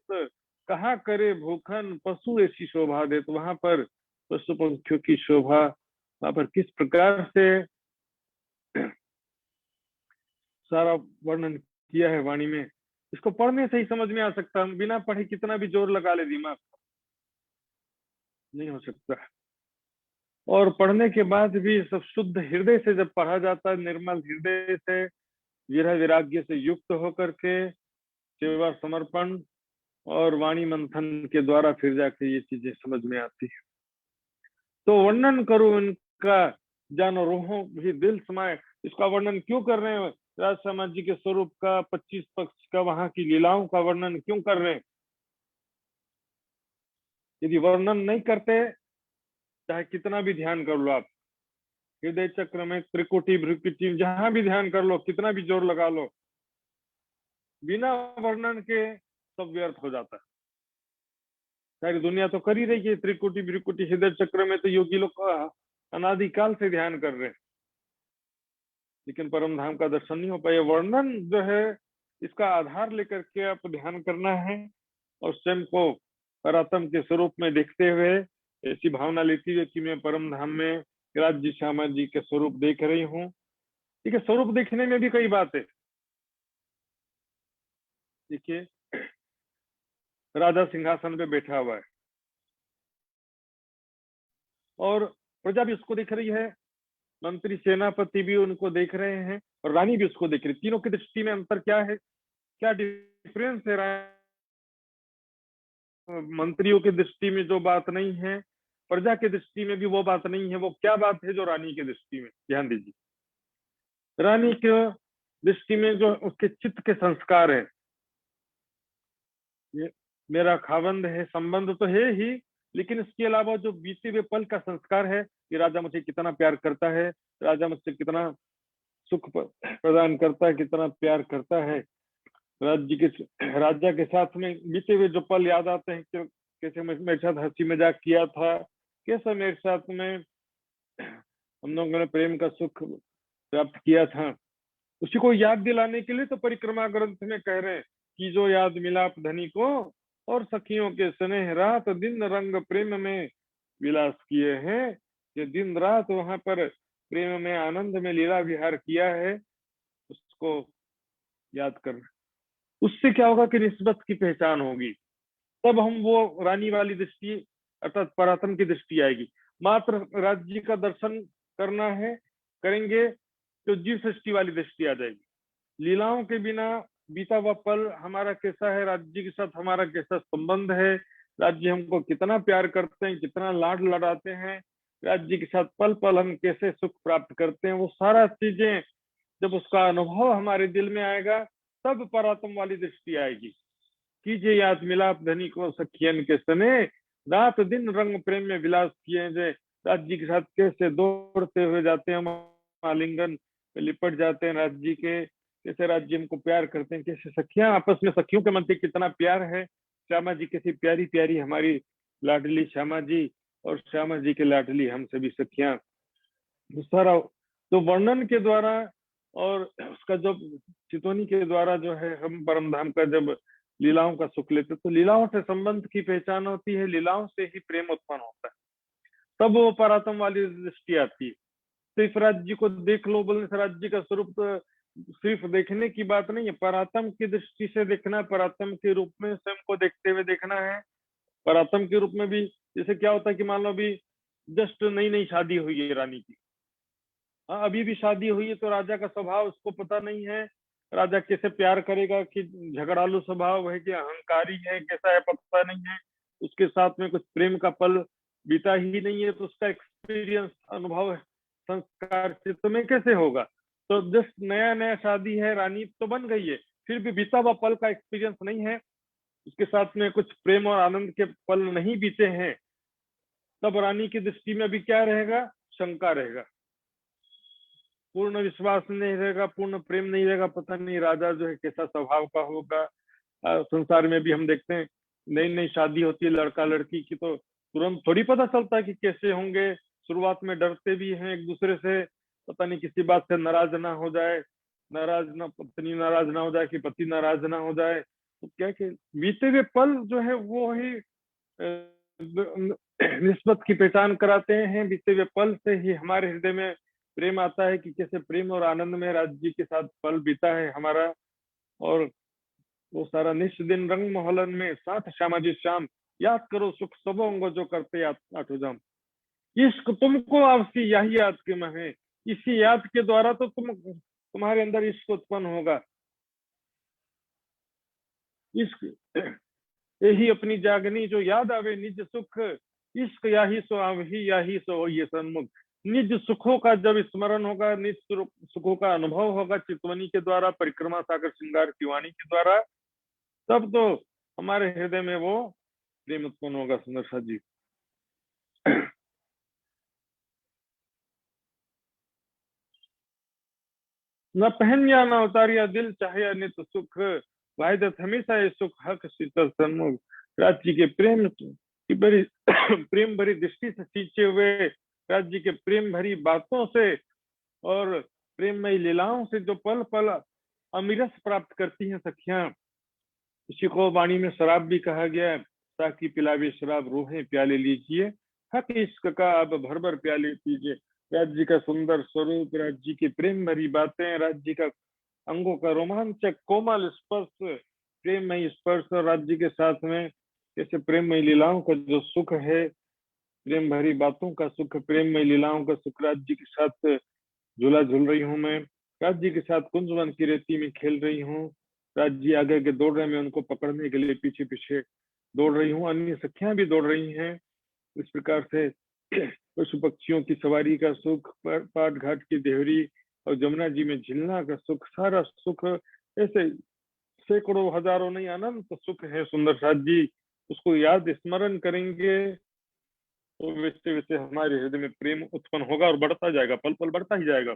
कहा करे भूखन पशु ऐसी शोभा देत। वहां पर पशु पंखियों की शोभा, वहां पर किस प्रकार से सारा वर्णन किया है वाणी में। इसको पढ़ने से ही समझ में आ सकता है, बिना पढ़े कितना भी जोर लगा ले दिमाग, नहीं हो सकता। और पढ़ने के बाद भी सब शुद्ध हृदय से जब पढ़ा जाता है, निर्मल हृदय से, विरह वैराग्य से युक्त होकर के, सेवा समर्पण और वाणी मंथन के द्वारा फिर जाके ये चीजें समझ में आती है। तो वर्णन करूं इनका, जानो रोहों भी दिल समाए। इसका वर्णन क्यों कर रहे हैं? राज समाज जी के स्वरूप का, 25 पक्ष का, वहां की लीलाओं का वर्णन क्यों कर रहे हैं? यदि वर्णन नहीं करते, चाहे कितना भी ध्यान कर लो आप, हृदय चक्र में, त्रिकुटी भ्रुकुटी, जहां भी ध्यान कर लो, कितना भी जोर लगा लो, बिना वर्णन के सब व्यर्थ हो जाता है। सारी दुनिया तो कर ही रही है त्रिकुटी भ्रुकुटी, हृदय चक्र में तो योगी लोग अनादिकाल से ध्यान कर रहे हैं, लेकिन परम धाम का दर्शन नहीं हो पाया। वर्णन जो है, इसका आधार लेकर के आप ध्यान करना है, और स्वयं को परात्म के स्वरूप में देखते हुए, ऐसी भावना लेती हुए कि मैं परम धाम में राज्य श्यामा जी के स्वरूप देख रही हूँ। ठीक है, स्वरूप देखने में भी कई बात है। देखिए, राजा सिंहासन पे बैठा हुआ है और प्रजा भी उसको देख रही है, मंत्री सेनापति भी उनको देख रहे हैं, और रानी भी उसको देख रही है। तीनों की दृष्टि में अंतर क्या है, क्या डिफरेंस है? मंत्रियों की दृष्टि में जो बात नहीं है, प्रजा की दृष्टि में भी वो बात नहीं है। वो क्या बात है जो रानी की दृष्टि में? ध्यान दीजिए, रानी के दृष्टि में जो उसके चित्त के संस्कार है, ये मेरा खावंद है, संबंध तो है ही, लेकिन इसके अलावा जो बीते हुए पल का संस्कार है, कि राजा मुझे कितना प्यार करता है, राजा मुझसे कितना सुख प्रदान करता है, कितना प्यार करता है। राज्य के राजा के साथ में बीते हुए जो पल याद आते हैं, कैसे मेरे साथ हंसी मजाक किया था, कैसे मेरे साथ में हम लोगों ने प्रेम का सुख प्राप्त किया था, उसी को याद दिलाने के लिए तो परिक्रमा ग्रंथ में कह रहे हैं कि जो याद मिलाप धनी को, और सखियों के स्नेह रात दिन रंग प्रेम में विलास किए हैं। ये दिन रात वहां पर प्रेम में, आनंद में लीला विहार किया है, उसको याद करना। उससे क्या होगा कि निस्बत की पहचान होगी, तब हम वो रानी वाली दृष्टि अर्थात परात्म की दृष्टि आएगी। मात्र राज्य का दर्शन करना है, करेंगे तो जीव सृष्टि वाली दृष्टि आ जाएगी। लीलाओं के बिना बीता हुआ पल हमारा कैसा है, राज्य के साथ हमारा कैसा संबंध है, राज्य हमको कितना प्यार करते हैं, कितना लाड लड़ाते हैं, राज्य के साथ पल पल हम कैसे सुख प्राप्त करते हैं, वो सारा चीजें जब उसका अनुभव हमारे दिल में आएगा, तब परात्म वाली दृष्टि आएगी। कीजिए याद मिलाप धनी को सखियन के सने, रात दिन रंग प्रेम में विलास किए जे। राज्य के साथ कैसे दौड़ते हुए जाते हैं हम, आलिंगन पे लिपट जाते हैं राज्य के, कैसे राज्य हमको प्यार करते हैं, कैसे सखियां आपस में, सखियों के मध्य कितना प्यार है। श्यामा जी कैसी प्यारी प्यारी हमारी लाडली श्यामा जी, और श्यामा जी के लाडली हम सभी सखियां। सारा तो वर्णन के द्वारा और उसका जब चितौनी के द्वारा जो है, हम परम धाम का जब लीलाओं का सुख लेते, तो लीलाओं से संबंध की पहचान होती है, लीलाओं से ही प्रेम उत्पन्न होता है, तब वो परात्म वाली दृष्टि आती है। सिर्फ राज्य को देख लो बोलने से राज्य का स्वरूप तो सिर्फ देखने की बात नहीं है, परात्म की दृष्टि से देखना, परात्म के रूप में स्वयं को देखते हुए देखना है। परात्म के रूप में भी जैसे क्या होता है कि मान लो अभी जस्ट नई नई शादी हुई है रानी की, हाँ अभी भी शादी हुई है, तो राजा का स्वभाव उसको पता नहीं है, राजा कैसे प्यार करेगा, कि झगड़ालू स्वभाव है कि अहंकारी है, कैसा है पता नहीं है, उसके साथ में कुछ प्रेम का पल बीता ही नहीं है, तो उसका एक्सपीरियंस, अनुभव, संस्कार चित्त में कैसे होगा? तो जस्ट नया नया शादी है, रानी तो बन गई है, फिर भी बीता हुआ पल का एक्सपीरियंस नहीं है, उसके साथ में कुछ प्रेम और आनंद के पल नहीं बीते हैं, तब रानी की दृष्टि में भी क्या रहेगा? शंका रहेगा, पूर्ण विश्वास नहीं रहेगा, पूर्ण प्रेम नहीं रहेगा, पता नहीं राजा जो है कैसा स्वभाव का होगा। संसार में भी हम देखते हैं, नई नई शादी होती है लड़का लड़की की, तो तुरंत थोड़ी पता चलता है कि कैसे होंगे, शुरुआत में डरते भी हैं एक दूसरे से, पता नहीं किसी बात से नाराज ना हो जाए, नाराज ना, पत्नी नाराज ना हो जाए, कि पति नाराज ना हो जाए, तो क्या कि बीते हुए पल जो है वो ही निस्बत की पहचान कराते हैं। बीते हुए पल से ही हमारे हृदय में प्रेम आता है, कि कैसे प्रेम और आनंद में राज्य के साथ पल बीता है हमारा, और वो सारा निश दिन रंग मोहलन में साथ श्यामाजी श्याम, याद करो सुख सबो अंगो जो करते आठो जाम। इश्क तुमको आवसी यही याद के में है, इसी याद के द्वारा तो तुम्हारे अंदर इश्क उत्पन्न होगा। इश्क यही अपनी जागनी जो याद आवे निज सुख, इश्क याही सो आवही याही सो ये सन्मुख। निज सुखों का जब स्मरण होगा, निज सुखों का अनुभव होगा चितवनी के द्वारा, परिक्रमा सागर श्रृंगार की वाणी के द्वारा, तब तो हमारे हृदय में वो प्रेम उत्पन्न होगा। सुंदर सा जी न पहन या न उतारिया दिल चाहे नित सुख, वायदत हमेशा ये सुख हक शीतल सन्मुख। राज्य के प्रेम की बड़ी प्रेम भरी दृष्टि से सींचे हुए, राज्य के प्रेम भरी बातों से और प्रेममयी लीलाओं से जो पल पल अमिरस प्राप्त करती हैं सखियां, इसी को वाणी में शराब भी कहा गया है। ताकि पिलावे शराब रूहें प्याले लीजिए, हक इश्क का अब भर भर प्याले पीजिए। राज्य का सुंदर स्वरूप, राज्य की प्रेम भरी बातें, राज्य का अंगों का रोमांचक कोमल स्पर्श, प्रेममयी स्पर्श, और राज्य के साथ में जैसे प्रेममयी लीलाओं का जो सुख है, प्रेम भरी बातों का सुख, प्रेममयी लीलाओं का सुख, राज्य के साथ झूला झूल रही हूँ मैं, राज्य के साथ कुंजवन की रेती में खेल रही हूँ, राज्य आगे आगे दौड़ रहे, मैं उनको पकड़ने के लिए पीछे पीछे दौड़ रही हूँ, अन्य सखियां भी दौड़ रही हैं। इस प्रकार से पशु पक्षियों की सवारी का सुख, पाट घाट की देहरी और जमुना जी में झिलना का सुख, सारा सुख ऐसे सैकड़ों हजारों नहीं अनंत सुख है सुंदर साथ जी। उसको याद स्मरण करेंगे तो वैसे वैसे हमारे हृदय में प्रेम उत्पन्न होगा और बढ़ता जाएगा, पल पल बढ़ता ही जाएगा।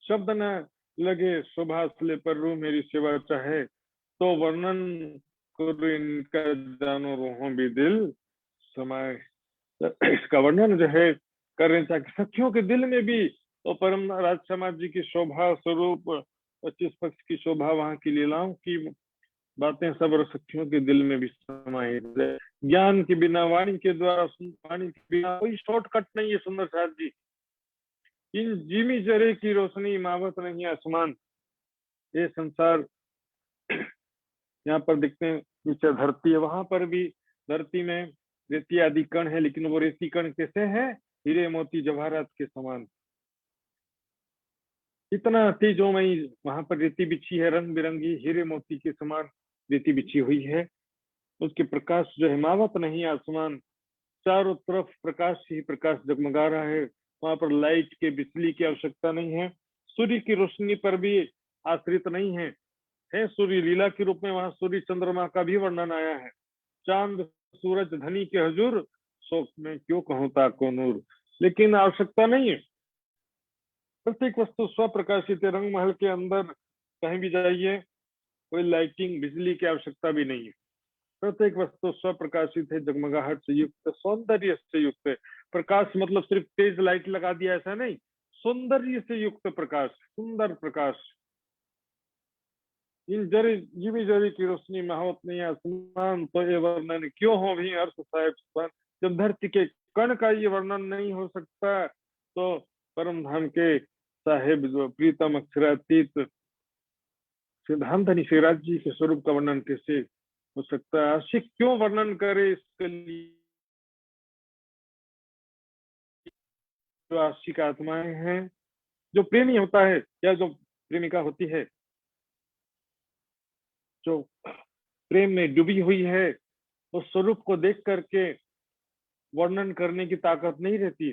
शब्द न लगे सुभाषले पर रू मेरी सेवा चाहे, तो वर्णन करो इनका जानो रूहों भी दिल समाए। इसका वर्णन जो है कर रहे ताकि सखियों के दिल में भी तो परम राज समाज जी की शोभा स्वरूप 25 पक्ष की शोभा, वहां की लीलाओं की बातें सब और सखियों के दिल में भी समाहित है। ज्ञान के बिना वाणी के द्वारा, वाणी के बिना कोई शॉर्टकट नहीं है सुंदर साथ जी। इन जिमी जरे की रोशनी इमावत नहीं आसमान। ये संसार यहाँ पर देखते हैं नीचे धरती है, वहां पर भी धरती में रेती आदि कण है, लेकिन वो रेती कण कैसे है? हीरे मोती जवाहरात के समान। इतना तेजोमयी वहां पर रेती बिछी है, रंग बिरंगी हीरे मोती के समान रेती बिछी हुई है। उसके प्रकाश जो हिमावत नहीं आसमान, चारों तरफ प्रकाश ही प्रकाश जगमगा रहा है। वहां पर लाइट के बिजली की आवश्यकता नहीं है, सूर्य की रोशनी पर भी आश्रित नहीं है सूर्य लीला के रूप में वहां सूर्य चंद्रमा का भी वर्णन आया है। चांद सूरज धनी के हजूर, शोक में क्यों कहूं ताको नूर। लेकिन आवश्यकता नहीं है, प्रत्येक वस्तु स्वप्रकाशित है। रंग महल के अंदर कहीं भी जाइए, कोई लाइटिंग बिजली की आवश्यकता भी नहीं है। प्रत्येक वस्तु स्वप्रकाशित है, जगमगाहट से युक्त, सौंदर्य से युक्त है। प्रकाश मतलब सिर्फ तेज लाइट लगा दिया ऐसा नहीं, सौंदर्य से युक्त प्रकाश, सुंदर प्रकाश। इन जरी जीवी जरी की रोशनी में होत नहीं आसमान, तो ये वर्णन क्यों हो भी अर्थ साहिब। जब धरती के कण का ये वर्णन नहीं हो सकता, तो परम धाम के साहेब जो प्रीतम अक्षरातीत सिद्धांत निशिराज जी के स्वरूप का वर्णन कैसे हो सकता है? आशिक क्यों वर्णन करे इसके लिए? जो आशिक आत्माएं हैं, जो प्रेमी होता है या जो प्रेमिका होती है, जो प्रेम में डूबी हुई है, उस स्वरूप को देख करके वर्णन करने की ताकत नहीं रहती।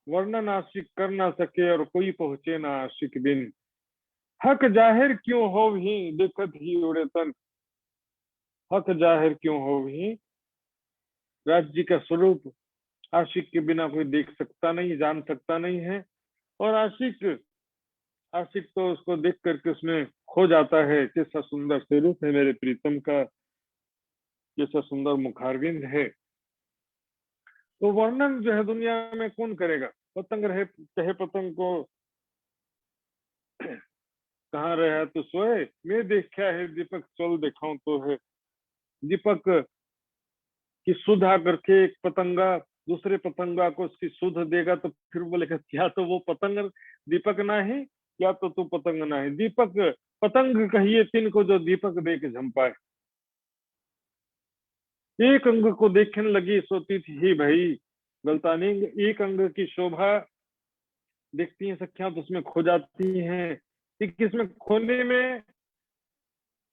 वर्णन आशिक कर ना सके और कोई पहुंचे ना आशिक बिन। हक जाहिर क्यों हो ही देखत ही उड़े तन। हक जाहिर क्यों हो ही, राज्य का स्वरूप आशिक के बिना कोई देख सकता नहीं, जान सकता नहीं है। और आशिक आशिक तो उसको देख करके उसमें खो जाता है। कैसा सुंदर स्वरूप है मेरे प्रीतम का, कैसा सुंदर मुखारविंद है। तो वर्णन जो है दुनिया में कौन करेगा? पतंग रहे कहे पतंग को, कहाँ रहा तो सोए, मैं देखा है दीपक चल दिखाऊं तो है। दीपक की सुध आकर के एक पतंगा दूसरे पतंगा को उसकी सुध देगा, तो फिर बोलेगा क्या तो वो पतंग दीपक ना है, क्या तो तू पतंग ना है। दीपक पतंग कहिए तिनको जो दीपक देख झंपाए। एक अंग को देखने लगी सोती थी ही भाई गलतानी। एक अंग की शोभा देखती हैं सखियां तो उसमें खो जाती हैं कि किसमें खोने में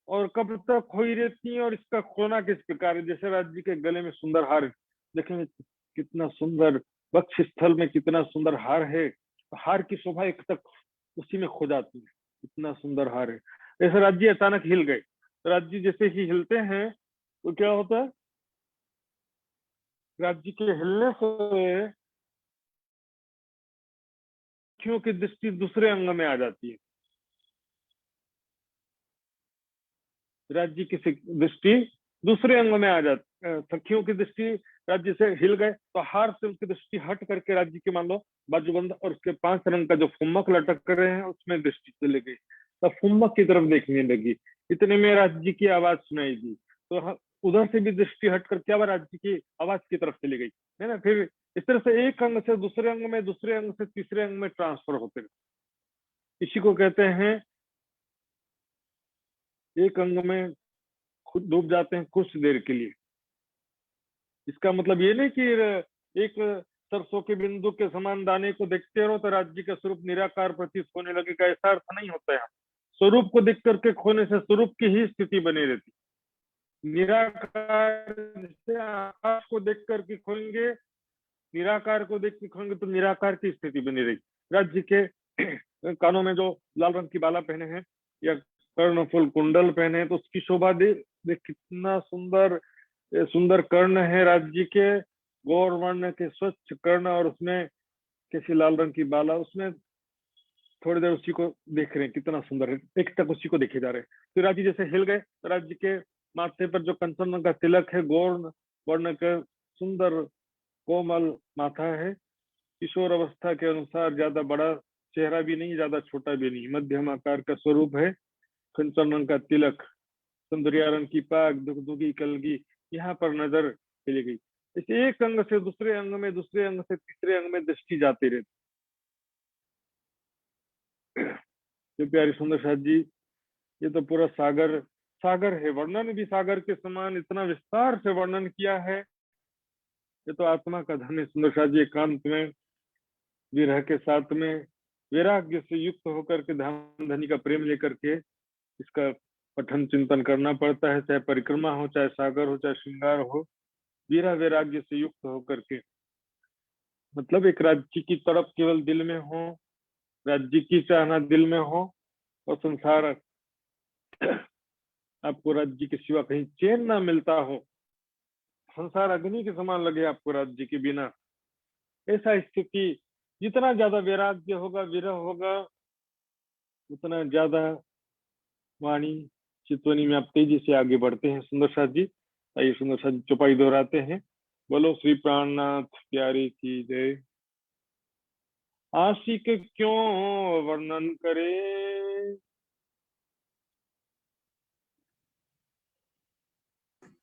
और कब तक खोई रहती हैं और इसका खोना किस प्रकार है। जैसे राज जी के गले में सुंदर हार देखेंगे कितना सुंदर, वक्ष स्थल में कितना सुंदर हार है, हार की शोभा एक तक उसी में खो जाती है, इतना सुंदर हार है। ऐसे राज जी अचानक हिल गए। राज जी जैसे ही हिलते हैं तो क्या होता है, राज जी के हिलने से सखियों की दृष्टि दूसरे अंग में आ जाती है। राज्य की दृष्टि दूसरे अंग में आ जाती, सखियों की दृष्टि राज्य से हिल गए तो हार से उनकी दृष्टि हट करके राज्य की मान लो बाजूबंद और उसके 5 रंग का जो फुम्मक लटक रहे हैं उसमें दृष्टि चली गई, तब फुम्मक की तरफ देखने लगी। इतने में राज्य की आवाज सुनाई दी तो उधर से भी दृष्टि हट कर क्या राज्य की आवाज की तरफ चली गई, है ना। फिर इस तरह से एक अंग से दूसरे अंग में, दूसरे अंग से तीसरे अंग में ट्रांसफर होते, इसी को कहते हैं एक अंग में खुद डूब जाते हैं कुछ देर के लिए। इसका मतलब ये नहीं कि एक सरसों के बिंदु के समान दाने को देखते रहो तो राज्य का स्वरूप निराकार प्रतीत होने लगेगा, ऐसा अर्थ नहीं होता है। स्वरूप को देख करके खोने से स्वरूप की ही स्थिति बनी रहती। निराकार से आकाश को देख करके खोएंगे, निराकार को देख के खोएंगे तो निराकार की स्थिति बनी रहेगी। राज्य के कानों में जो लाल रंग की बाला पहने हैं या कर्णफुल कुंडल पहने हैं तो उसकी शोभा देख कितना सुंदर सुंदर कर्ण है राज्य के, गौर वर्ण के स्वच्छ कर्ण और उसमें कैसी लाल रंग की बाला, उसमें थोड़ी देर उसी को देख रहे हैं कितना सुंदर है, एक तक उसी को देखे जा रहे हैं। तो राज्य जैसे हिल गए, राज्य के माथे पर जो कंचन रंग का तिलक है, गौर वर्ण का सुंदर कोमल माथा है, किशोर अवस्था के अनुसार ज्यादा बड़ा चेहरा भी नहीं, ज्यादा छोटा भी नहीं, मध्यम आकार का स्वरूप है, कंचन रंग का तिलक, सुंदरिया रंग की पाग, दुगदुगी कलगी यहाँ पर नजर चली गई। इस एक अंग से दूसरे अंग में, दूसरे अंग से तीसरे अंग में दृष्टि जाती रहती। तो प्यारी सुंदर साथ जी, ये तो पूरा सागर सागर है, वर्णन भी सागर के समान इतना विस्तार से वर्णन किया है। ये तो आत्मा का धन है सुंदर साथ जी। एकांत में विरह के साथ में वैराग्य से युक्त होकर के धाम धनी का प्रेम लेकर के इसका पठन चिंतन करना पड़ता है, चाहे परिक्रमा हो, चाहे सागर हो, चाहे श्रृंगार हो, वीरा वैराग्य से युक्त होकर के। मतलब एक राज्य की तड़प केवल दिल में हो, राज्य की चाहना दिल में हो और संसार आपको राज्य के सिवा कहीं चैन ना मिलता हो, संसार अग्नि के समान लगे आपको राज्य के बिना, ऐसा स्थिति, जितना ज्यादा वैराग्य होगा, विरह होगा, उतना ज्यादा वाणी चितवनी में आप तेजी से आगे बढ़ते हैं सुंदर साथ जी। आइए सुंदर साथ जी चौपाई दोहराते हैं। बोलो श्री प्राणनाथ प्यारे की जय। आशिक क्यों वर्णन करे,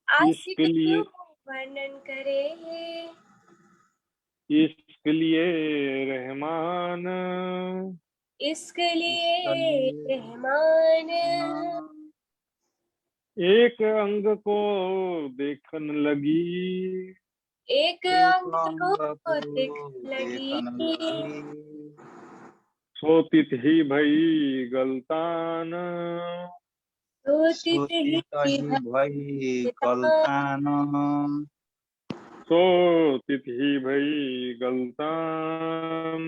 आशिक इसके लिए क्यों वर्णन करे, इसके लिए रहमान, इसके लिए रहमान, एक अंग को देखन लगी, एक अंग को देख लगी, सोती थी भई गलतान, सोती ही भाई गलतान, सोती थी भई गलतान,